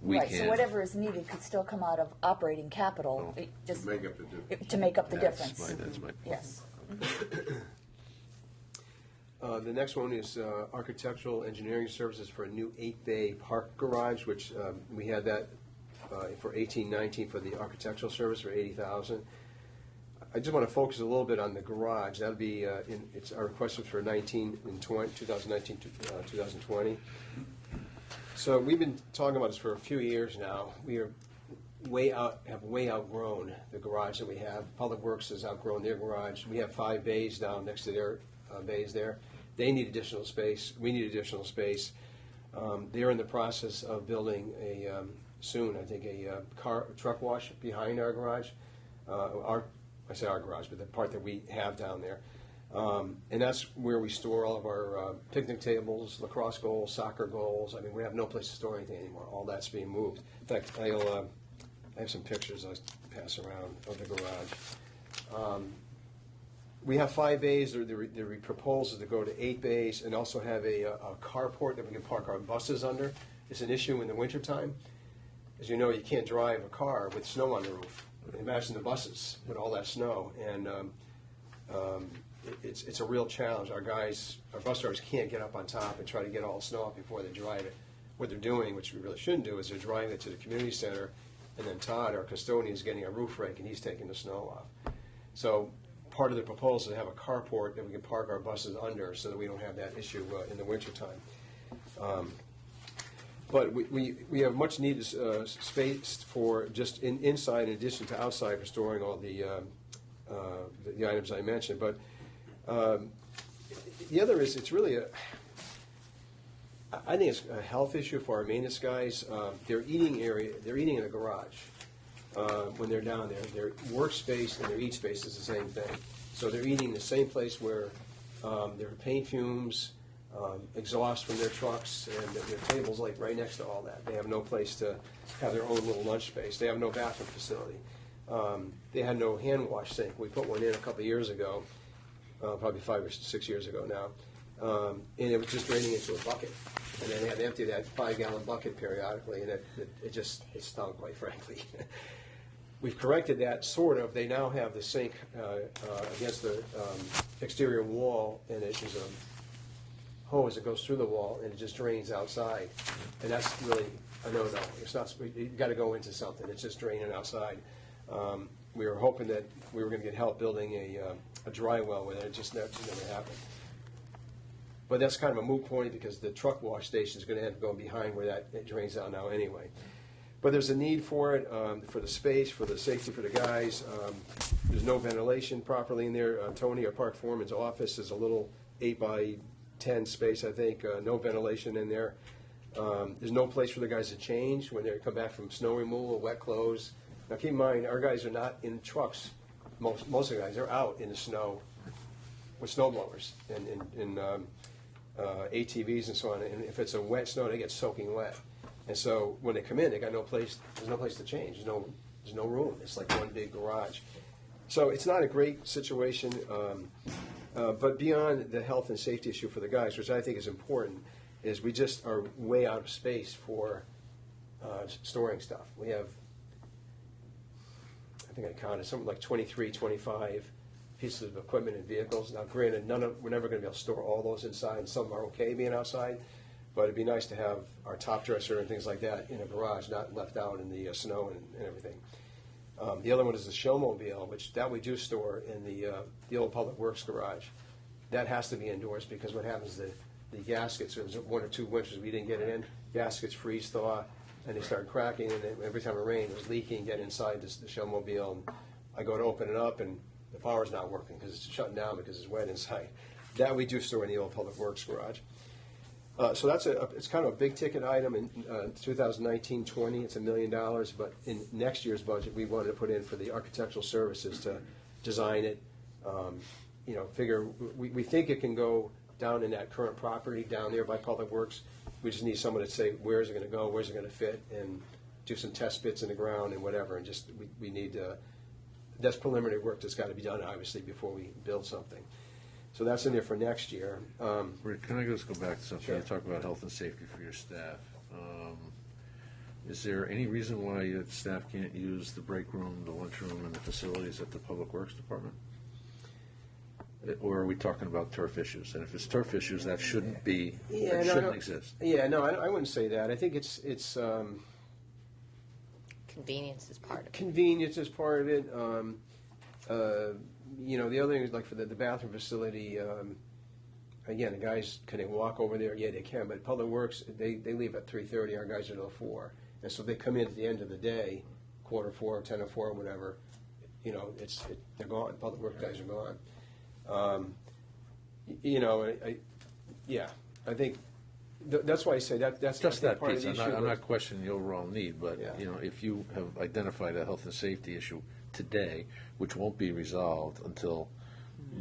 we Right, can. so whatever is needed could still come out of operating capital, it just. Make up the difference. To make up the That's difference. That's my point. Yes. The next one is architectural engineering services for a new 8-bay park garage, which we had that for 18-19 for the architectural service for $80,000. I just want to focus a little bit on the garage. That'll be it's our request was for 2019 to 2020. So we've been talking about this for a few years now. We are have way outgrown the garage that we have. Public Works has outgrown their garage. We have 5 bays down next to their bays there. They need additional space. We need additional space. They're in the process of building soon, I think, a truck wash behind our garage. I say our garage, but the part that we have down there. And that's where we store all of our picnic tables, lacrosse goals, soccer goals. I mean, we have no place to store anything anymore. All that's being moved. In fact, I have some pictures I'll pass around of the garage. We have 5 bays. The proposal is to go to 8 bays and also have a carport that we can park our buses under. It's an issue in the wintertime. As you know, you can't drive a car with snow on the roof. Imagine the buses with all that snow. And it's a real challenge. Our bus drivers can't get up on top and try to get all the snow off before they drive it. What they're doing, which we really shouldn't do, is they're driving it to the community center, and then Todd, our custodian, is getting a roof rake, and he's taking the snow off. So part of the proposal is to have a carport that we can park our buses under so that we don't have that issue in the wintertime. But we have much needed space for just inside in addition to outside for storing all the items I mentioned. But the other is it's really I think it's a health issue for our maintenance guys. Their eating in the garage when they're down there. Their workspace and their eat space is the same thing. So they're eating in the same place where their paint fumes, exhaust from their trucks, and their tables like right next to all that. They have no place to have their own little lunch space. They have no bathroom facility. They had no hand wash sink. We put one in a couple of years ago, probably 5 or 6 years ago now, and it was just draining into a bucket. And then they had to empty that 5-gallon bucket periodically, and it stunk, quite frankly. We've corrected that, sort of. They now have the sink against the exterior wall, and there's a hose that goes through the wall, and it just drains outside. And that's really a no-no. It's not. You've got to go into something. It's just draining outside. We were hoping that we were going to get help building a dry well with it. It just never happened. But that's kind of a moot point because the truck wash station is going to end up going behind where it drains out now anyway. But there's a need for it, for the space, for the safety for the guys. There's no ventilation properly in there. Tony, our park foreman's office, is a little 8x10 space, I think. No ventilation in there. There's no place for the guys to change when they come back from snow removal, wet clothes. Now keep in mind, our guys are not in trucks. Most of the guys are out in the snow with snow blowers and ATVs and so on. And if it's a wet snow, they get soaking wet. And so when they come in, they got no place. There's no place to change. There's no room. It's like one big garage. So it's not a great situation. But beyond the health and safety issue for the guys, which I think is important, is we just are way out of space for storing stuff. We have, I think I counted something like 23, 25 pieces of equipment and vehicles. Now, granted, we're never going to be able to store all those inside, and some are okay being outside. But it'd be nice to have our top dresser and things like that in a garage, not left out in the snow and everything. The other one is the showmobile, which that we do store in the old Public Works garage. That has to be indoors because what happens is the gaskets, there was 1 or 2 winters we didn't get it in, gaskets freeze thaw, and they start cracking, and every time it rained, it was leaking, get inside the showmobile, and I go to open it up, and the power's not working because it's shutting down because it's wet inside. That we do store in the old Public Works garage. So it's kind of a big ticket item in 2019-20. It's $1 million, but in next year's budget, we wanted to put in for the architectural services to design it, Figure, we think it can go down in that current property down there by Public Works. We just need someone to say, where's it gonna go, where's it gonna fit, and do some test bits in the ground and whatever, and just, we need, that's preliminary work that's gotta be done, obviously, before we build something. So that's in there for next year. Rick, can I just go back to something? Sure. You talk about health and safety for your staff. Is there any reason why your staff can't use the break room, the lunchroom, and the facilities at the Public Works Department? Or are we talking about turf issues? And if it's turf issues, that shouldn't be, that shouldn't exist. Yeah, no, I wouldn't say that. I think it's Convenience is part of it. convenience is part of it. The other thing is like for the bathroom facility, again, the guys, can they walk over there? Yeah, they can, but Public Works, they leave at 3:30, our guys are till 4. And so they come in at the end of the day, 4:45, 10:04, whatever, they're gone, Public Works guys are gone. I think, that's why I say that's Just that part of piece. the I'm issue. not questioning the overall need, but, Yeah. if you have identified a health and safety issue today, which won't be resolved until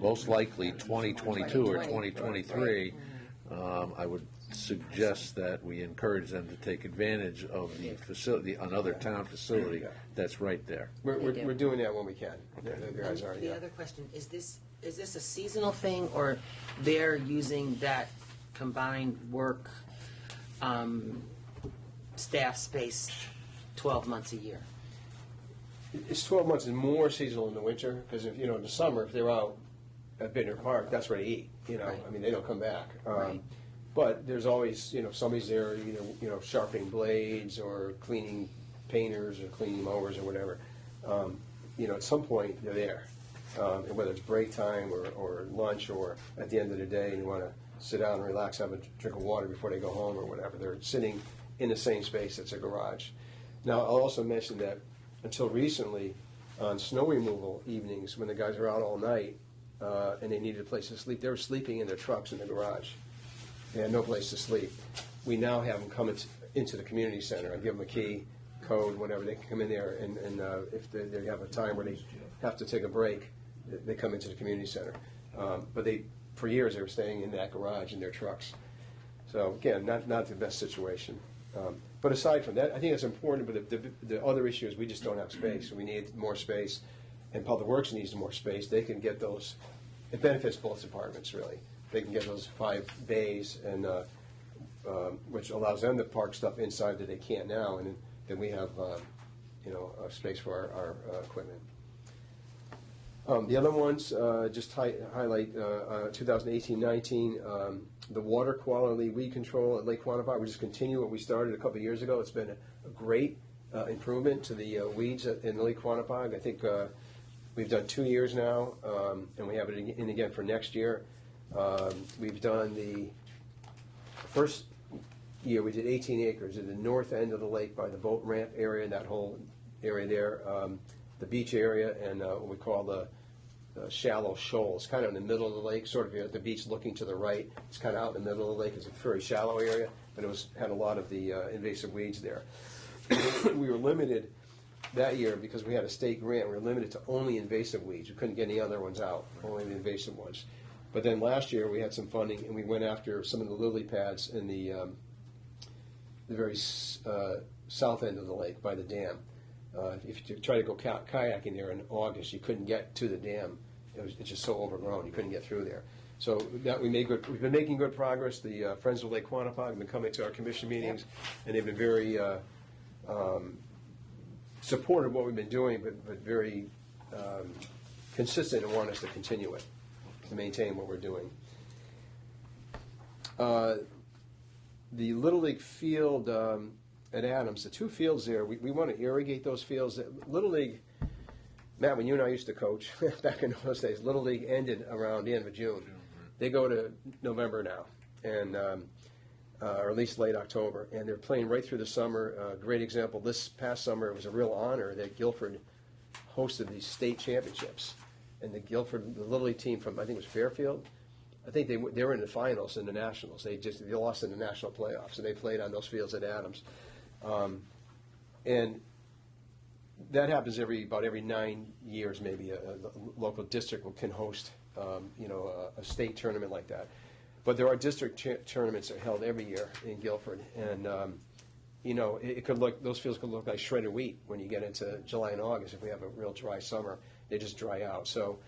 most likely 2022 or 2023, I would suggest that we encourage them to take advantage of the facility, another town facility that's right there. We're doing that when we can. The guys are, The yeah. other question, is this a seasonal thing, or they're using that combined work staff space 12 months a year? It's 12 months and more seasonal in the winter, because if, in the summer, if they're out at Bittner Park, that's where they eat, Right. I mean, they don't come back. Right. But there's always, somebody's there, sharpening blades or cleaning painters or cleaning mowers or whatever. At some point, they're there. And whether it's break time or lunch or at the end of the day, and you want to sit down and relax, have a drink of water before they go home or whatever, they're sitting in the same space that's a garage. Now, I'll also mention that until recently, on snow removal evenings, when the guys are out all night and they needed a place to sleep, they were sleeping in their trucks in the garage. They had no place to sleep. We now have them come into the community center. I give them a key, code, whatever. They can come in there, and if they have a time where they have to take a break, they come into the community center. But for years, they were staying in that garage in their trucks. So again, not the best situation. But aside from that, I think it's important. But the other issue is we just don't have space. We need more space, and Public Works needs more space. They can get those. It benefits both departments, really. They can get those 5 bays, and which allows them to park stuff inside that they can't now, and then we have a space for our equipment. The other ones, just highlight 2018-19, the water quality weed control at Lake Quantified. We just continue what we started a couple of years ago. It's been a great improvement to the weeds in Lake Quantified. I think we've done 2 years now, and we have it in again for next year. We've done the first year, we did 18 acres at the north end of the lake by the boat ramp area, that whole area there, the beach area, and what we call the shallow shoal. It's kind of in the middle of the lake, sort of at the beach looking to the right. It's kind of out in the middle of the lake. It's a very shallow area, but it had a lot of the invasive weeds there. We were limited that year because we had a state grant. We were limited to only invasive weeds. We couldn't get any other ones out, only the invasive ones. But then last year we had some funding, and we went after some of the lily pads in the very south end of the lake by the dam. If you try to go kayaking there in August, you couldn't get to the dam. It's just so overgrown, you couldn't get through there. So we've been making good progress. The Friends of Lake Quantified have been coming to our commission meetings, and they've been very supportive of what we've been doing, but very consistent and want us to continue it, to maintain what we're doing. The Little League field at Adams, the 2 fields there, we want to irrigate those fields. Little League, Matt, when you and I used to coach back in those days, Little League ended around the end of June. They go to November now, and or at least late October, and they're playing right through the summer. Great example, this past summer, it was a real honor that Guilford hosted the state championships. And the Little League team from, I think it was Fairfield, I think they were in the finals in the Nationals. They lost in the national playoffs, and they played on those fields at Adams. And that happens about every 9 years, maybe a local district can host, a state tournament like that. But there are district tournaments that are held every year in Guilford, and it could look, those fields could look like shredded wheat when you get into July and August. If we have a real dry summer, they just dry out. So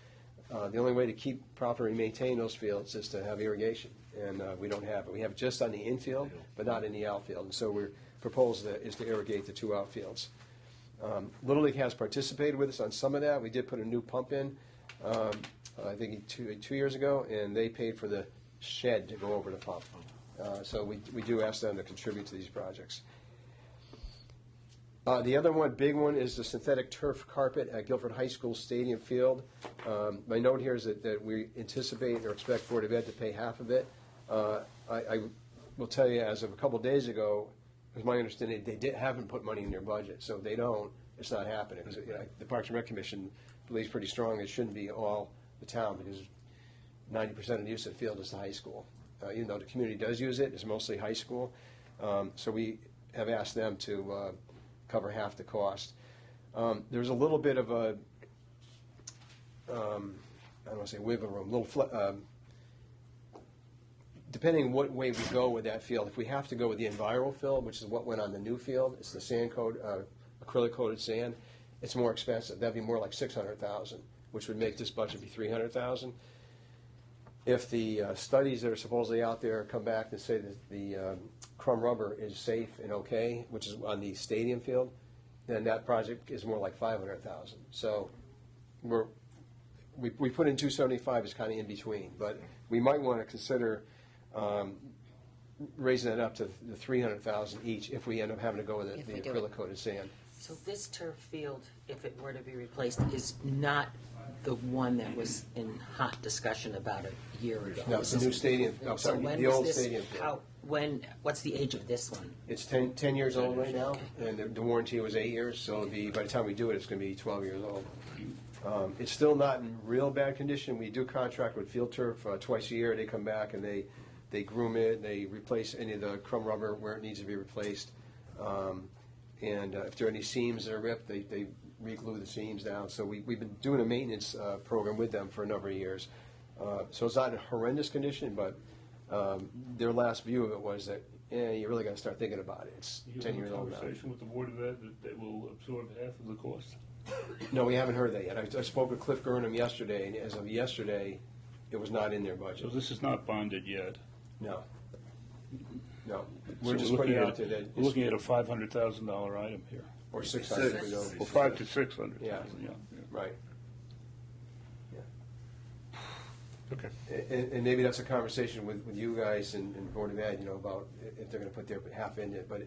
the only way to keep properly maintain those fields is to have irrigation, and we don't have it. We have it just on the infield, but not in the outfield. And so we're proposed is to irrigate the 2 outfields. Little League has participated with us on some of that. We did put a new pump in, I think 2 years ago, and they paid for the shed to go over the pump. So we do ask them to contribute to these projects. The other big one, is the synthetic turf carpet at Guilford High School Stadium Field. My note here is that we anticipate or expect Board of Ed to pay half of it. I will tell you, as of a couple days ago, it was my understanding they haven't put money in their budget, so if they don't, it's not happening. Because the Parks and Rec Commission believes pretty strongly it shouldn't be all the town, because 90% of the use of the field is the high school. Even though the community does use it, it's mostly high school. So we have asked them to cover half the cost. There's a little bit of a, I don't want to say wiggle room, depending what way we go with that field. If we have to go with the Enviro fill, which is what went on the new field, it's the sand coat, acrylic coated sand, it's more expensive. That'd be more like $600,000, which would make this budget be $300,000. If the studies that are supposedly out there come back and say that the crumb rubber is safe and okay, which is on the stadium field, then that project is more like $500,000. So we put in 275 is kind of in between, but we might want to consider raising it up to the 300,000 each if we end up having to go with the acrylic coated sand. So this turf field, if it were to be replaced, is not the one that was in hot discussion about a year ago. No, it's the new stadium. No, So sorry, when the was old this- stadium field. what's the age of this one? It's 10 years old right now, and the warranty was 8 years, so by the time we do it, it's going to be 12 years old. It's still not in real bad condition. We do contract with Field Turf twice a year. They come back and they groom it, they replace any of the crumb rubber where it needs to be replaced. And if there are any seams that are ripped, they re-glue the seams down. So we've been doing a maintenance program with them for a number of years. So it's not in horrendous condition, but their last view of it was that, you really got to start thinking about it. It's 10 years old now. Conversation with the Board of Ed that they will absorb half of the cost? No, we haven't heard that yet. I spoke with Cliff Gurnham yesterday, and as of yesterday, it was not in their budget. So this is not bonded yet? No. No. So We're just putting it out there that. We're looking at a $500,000 item here. Or 600. we know. Or 500 to 600. Yeah. Right. Okay. And maybe that's a conversation with you guys and Board of Ed, about if they're going to put their half in it. But,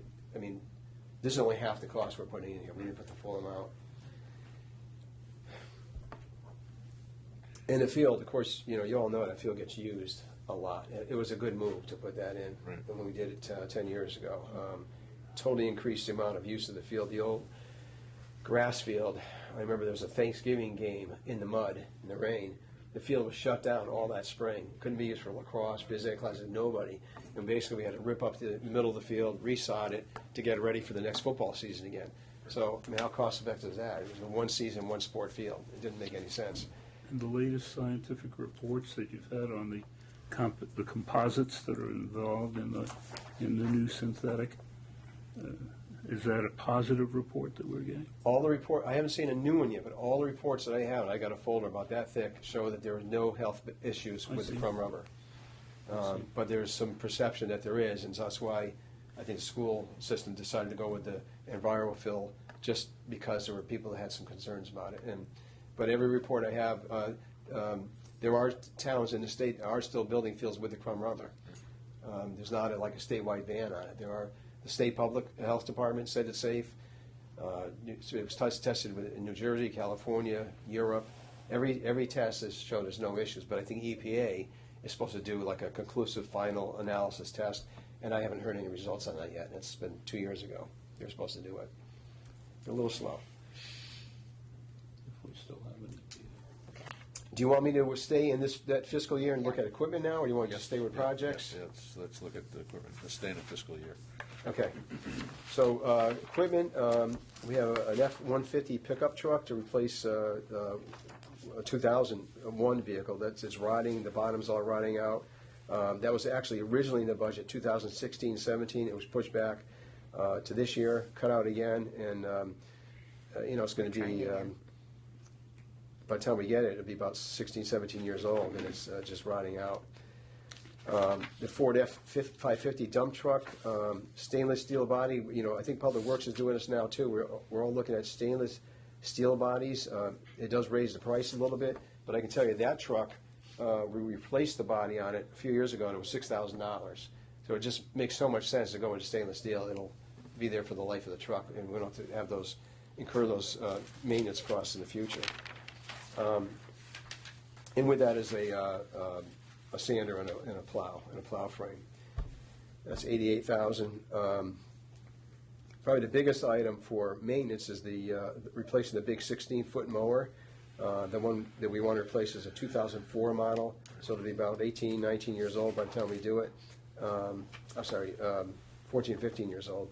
this is only half the cost we're putting in here. We didn't put the full amount. And the field, of course, you all know that field gets used a lot. It was a good move to put that in when we did it 10 years ago. Totally increased the amount of use of the field. The old grass field, I remember there was a Thanksgiving game in the mud, in the rain. The field was shut down all that spring. Couldn't be used for lacrosse, phys ed classes, nobody. And basically we had to rip up the middle of the field, resod it to get it ready for the next football season again. So, how cost effective is that? It was a one season, one sport field. It didn't make any sense. And the latest scientific reports that you've had on the composites that are involved in the new synthetic, is that a positive report that we're getting? All the I haven't seen a new one yet, but all the reports that I have, and I got a folder about that thick, show that there are no health issues with the crumb rubber. But there's some perception that there is, and so that's why I think the school system decided to go with the EnviroFill, just because there were people that had some concerns about it. But every report I have, there are towns in the state that are still building fields with the crumb rubber. There's not like a statewide ban on it. The state public health department said it's safe. It was tested in New Jersey, California, Europe. Every test has shown there's no issues, but I think EPA is supposed to do like a conclusive final analysis test, and I haven't heard any results on that yet. It's been 2 years ago. They're supposed to do it. They're a little slow. If we still have it. Do you want me to stay in that fiscal year and look at equipment now, or do you want to just stay with projects? Yeah, let's look at the equipment. Let's stay in the fiscal year. Okay. So, equipment, we have an F-150 pickup truck to replace a 2001 vehicle that's rotting, the bottom's all rotting out. That was actually originally in the budget, 2016-17. It was pushed back to this year, cut out again, and, it's going to be, by the time we get it, it'll be about 16, 17 years old, and it's just rotting out. The Ford F-550 dump truck, stainless steel body. I think Public Works is doing this now too. We're all looking at stainless steel bodies. It does raise the price a little bit, but I can tell you that truck, we replaced the body on it a few years ago, and it was $6,000. So it just makes so much sense to go into stainless steel. It'll be there for the life of the truck, and we don't have to have incur those maintenance costs in the future. And with that is a sander and a plow frame. That's $88,000. Probably the biggest item for maintenance is replacing the big 16-foot mower. The one that we want to replace is a 2004 model, so it'll be about 18, 19 years old by the time we do it. 14, 15 years old.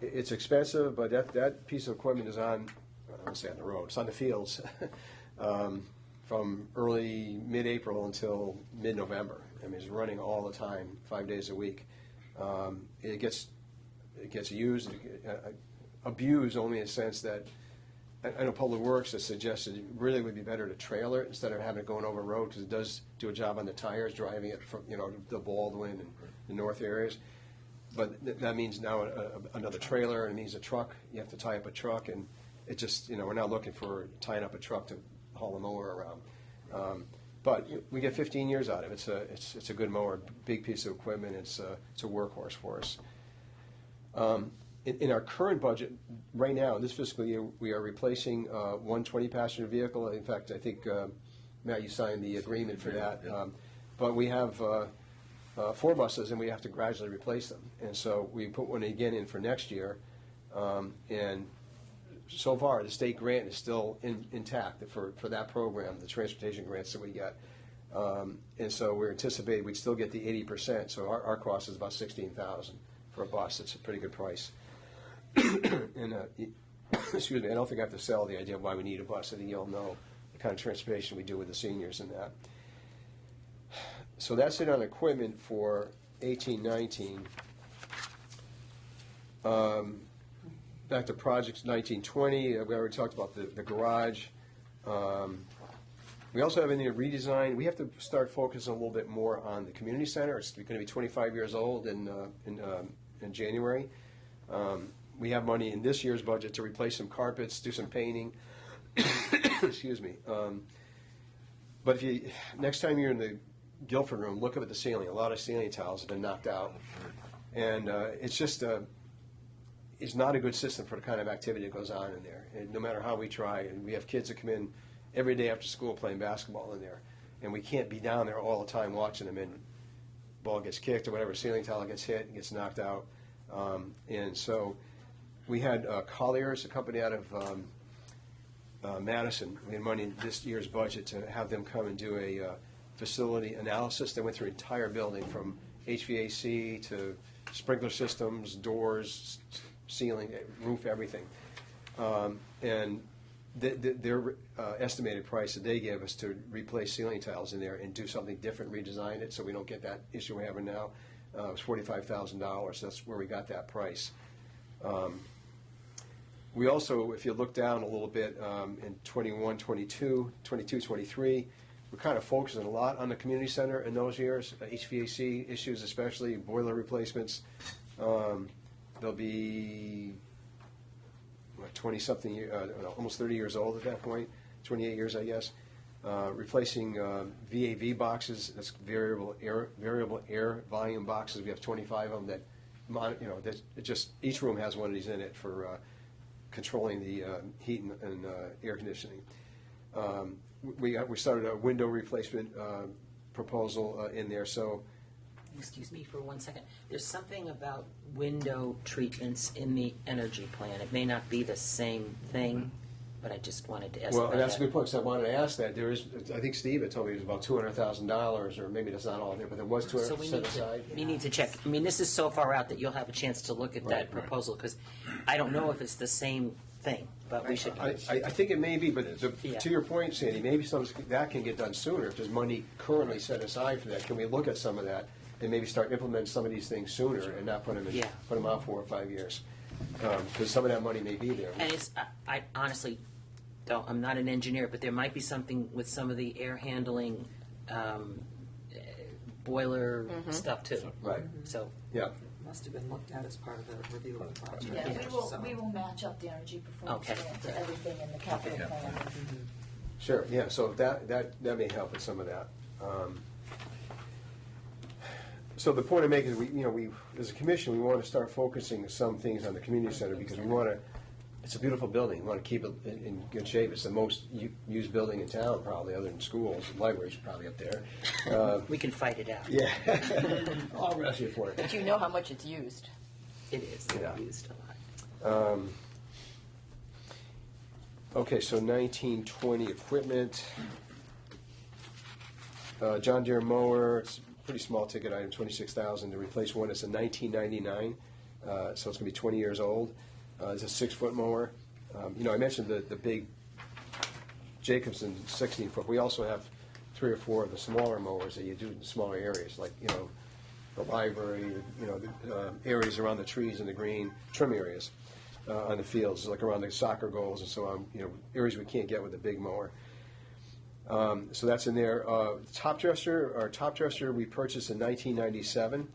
It's expensive, but that piece of equipment is on, I don't want to say on the road, it's on the fields from early mid-April until mid-November. I mean, it's running all the time, 5 days a week. It gets used, abused only in the sense that I know Public Works has suggested it really would be better to trailer it instead of having it going over road, because it does do a job on the tires, driving it from the Baldwin and the north areas. But that means now another trailer, and it means a truck. You have to tie up a truck, and it just we're now looking for tying up a truck to haul a mower around. But we get 15 years out of it. It's a good mower, big piece of equipment. It's a workhorse for us. In our current budget, right now, in this fiscal year, we are replacing one 20-passenger vehicle. In fact, I think, Matt, you signed the agreement for that. But we have 4 buses, and we have to gradually replace them. And so we put one again in for next year. And so far, the state grant is still intact for that program, the transportation grants that we get. And so we're anticipating we'd still get the 80%. So our cost is about $16,000 for a bus. It's a pretty good price. And excuse me, I don't think I have to sell the idea of why we need a bus. I think you'll know the kind of transportation we do with the seniors and that. So that's it on equipment for 18-19. Back to projects 19-20. We already talked about the garage. We also have a redesign. We have to start focusing a little bit more on the community center. It's going to be 25 years old in January. We have money in this year's budget to replace some carpets, do some painting. Excuse me. But next time you're in the Guilford room, look up at the ceiling. A lot of ceiling tiles have been knocked out, and it's just it's not a good system for the kind of activity that goes on in there. And no matter how we try, and we have kids that come in every day after school playing basketball in there, and we can't be down there all the time watching them. And ball gets kicked or whatever, ceiling tile gets hit and gets knocked out, and so we had Colliers, a company out of Madison. We had money in this year's budget to have them come and do a facility analysis. They went through the entire building from HVAC to sprinkler systems, doors, ceiling, roof, everything. And their estimated price that they gave us to replace ceiling tiles in there and do something different, redesign it so we don't get that issue we're having now, was $45,000. That's where we got that price. We also, if you look down a little bit, in 21, 22, 23, we're kind of focusing a lot on the community center in those years, HVAC issues especially, boiler replacements. They'll be 20-something, almost 30 years old at that point, 28 years, I guess. Replacing VAV boxes, that's variable air volume boxes. We have 25 of them that each room has one of these in it for controlling the heat and air conditioning. We started a window replacement proposal in there. So, excuse me for 1 second. There's something about window treatments in the energy plan. It may not be the same thing. but I just wanted to ask Well, about and that's a that. good point, because I wanted to ask that. There is, I think Steve had told me it was about $200,000, or maybe that's not all there, but there was So 200 we set need aside. to, we need to check. I mean, this is so far out that you'll have a chance to look at that Right, right. proposal, because I don't know if it's the same thing, but we should. I think it may be, but Yeah. to your point, Sandy, maybe that can get done sooner. If there's money currently set aside for that, can we look at some of that and maybe start implementing some of these things sooner and not put them Yeah. out 4 or 5 years? Because some of that money may be there. And it's, I honestly don't, I'm not an engineer, but there might be something with some of the air handling, boiler stuff too. Right. So. Yeah. Must have been looked at as part of the review of the project. Yeah, So- we will match up the energy performance Okay. grant to everything in the capital Okay. plan. Sure, yeah, so that may help with some of that. So the point I'm making is we, as a commission, we want to start focusing some things on the community center because we want to, it's a beautiful building, we want to keep it in good shape. It's the most used building in town, probably, other than schools. The library's probably up there. We can fight it out. Yeah. I'll arrest you for it. But you know how much it's used. It is, Yeah. used a lot. Okay, so 1920 equipment. John Deere mower, it's a pretty small ticket item, 26,000 to replace one. It's a 1999, so it's gonna be 20 years old. It's a 6-foot mower. I mentioned the big Jacobson 16-foot. We also have 3 or 4 of the smaller mowers that you do in smaller areas, like, the library, the areas around the trees and the green, trim areas on the fields, like around the soccer goals and so on, areas we can't get with a big mower. So that's in there. Our top dresser we purchased in 1997.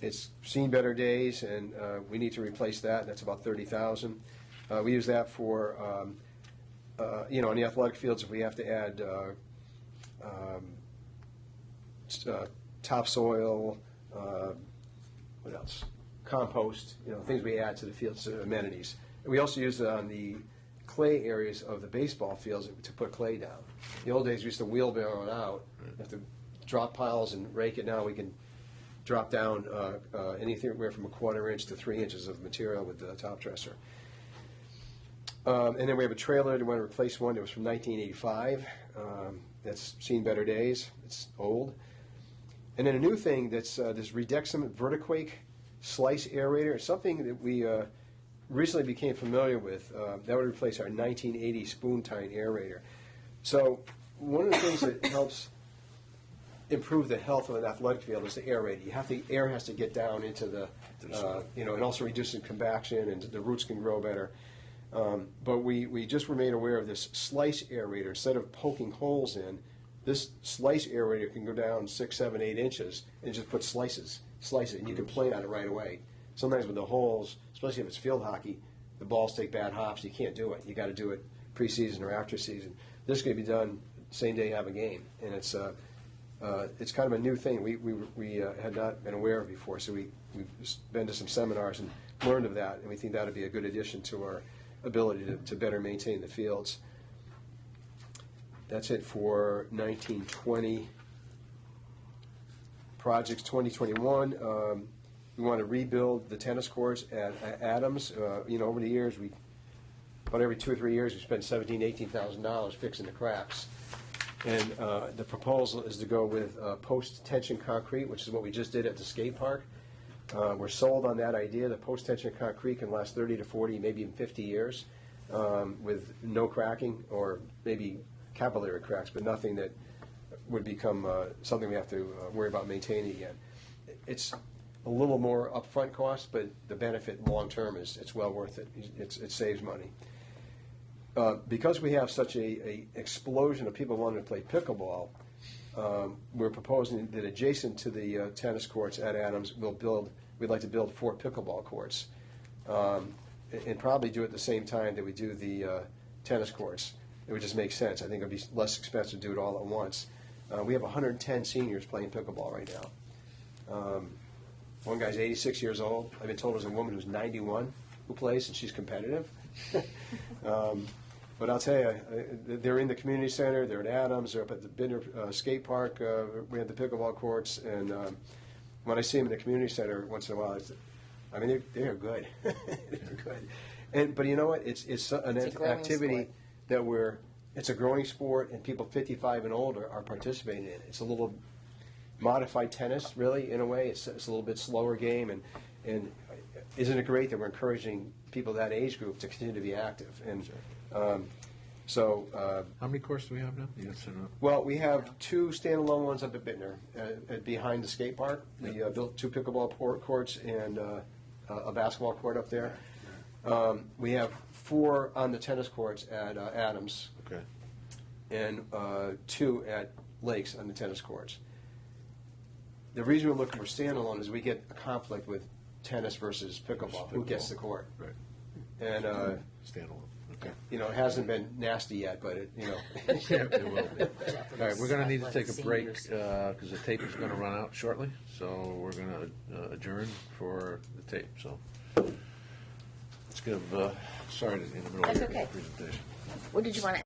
It's seen better days, and we need to replace that. That's about $30,000. We use that for, on the athletic fields if we have to add topsoil, what else? Compost, things we add to the fields, amenities. And we also use it on the clay areas of the baseball fields to put clay down. In the old days, we used to wheelbarrow it out, have to drop piles and rake it. Now we can drop down anywhere from 1/4 inch to 3 inches of material with the top dresser. And then we have a trailer. We want to replace one that was from 1985. That's seen better days. It's old. And then a new thing that's this Redexum Vertiquake slice aerator. It's something that we recently became familiar with. That would replace our 1980 spoon tine aerator. So one of the things that helps improve the health of an athletic field is the aerator. The air has to get down into the, and also reduces compaction, and the roots can grow better. But we just were made aware of this slice aerator. Instead of poking holes in, this slice aerator can go down 6, 7, 8 inches and just put slice it, and you can play on it right away. Sometimes with the holes, especially if it's field hockey, the balls take bad hops. You can't do it. You got to do it preseason or after season. This is going to be done same day you have a game, and it's kind of a new thing we had not been aware of before. So we've been to some seminars and learned of that, and we think that would be a good addition to our ability to better maintain the fields. That's it for 1920. Projects 2021. We want to rebuild the tennis courts at Adams. Over the years, about every 2 or 3 years, we spend $17,000, $18,000 fixing the cracks. And the proposal is to go with post-tension concrete, which is what we just did at the skate park. We're sold on that idea. The post-tension concrete can last 30 to 40, maybe even 50 years with no cracking, or maybe capillary cracks, but nothing that would become something we have to worry about maintaining again. It's a little more upfront cost, but the benefit long-term is it's well worth it. It saves money. Because we have such a explosion of people wanting to play pickleball, we're proposing that adjacent to the tennis courts at Adams, we'd like to build 4 pickleball courts, and probably do it at the same time that we do the tennis courts. It would just make sense. I think it would be less expensive to do it all at once. We have 110 seniors playing pickleball right now. One guy's 86 years old. I've been told there's a woman who's 91 who plays, and she's competitive. But I'll tell you, they're in the community center, they're at Adams, they're up at the Bittner skate park, we have the pickleball courts, and when I see them in the community center once in a while, they are good. They're good. But you know what? It's an It's a growing activity sport. it's a growing sport, and people 55 and older are participating in it. It's a little modified tennis, really, in a way. It's a little bit slower game, and isn't it great that we're encouraging people that age group to continue to be active? And How many courts do we have now? You got to set it up. well, we have 2 standalone ones up at Bittner, behind the skate park. We built 2 pickleball courts and a basketball court up there. We have 4 on the tennis courts at Adams. Okay. And 2 at Lakes on the tennis courts. The reason we're looking for standalone is we get a conflict with tennis versus pickleball. Who gets the court? Right. And Standalone. Okay. you know, it hasn't been nasty yet, but it, you know. Yeah, it will be. All right, we're going to need to take a break because the tape is going to run out shortly. So we're going to adjourn for the tape. So let's give, sorry in the middle That's of your okay. presentation. What did you want to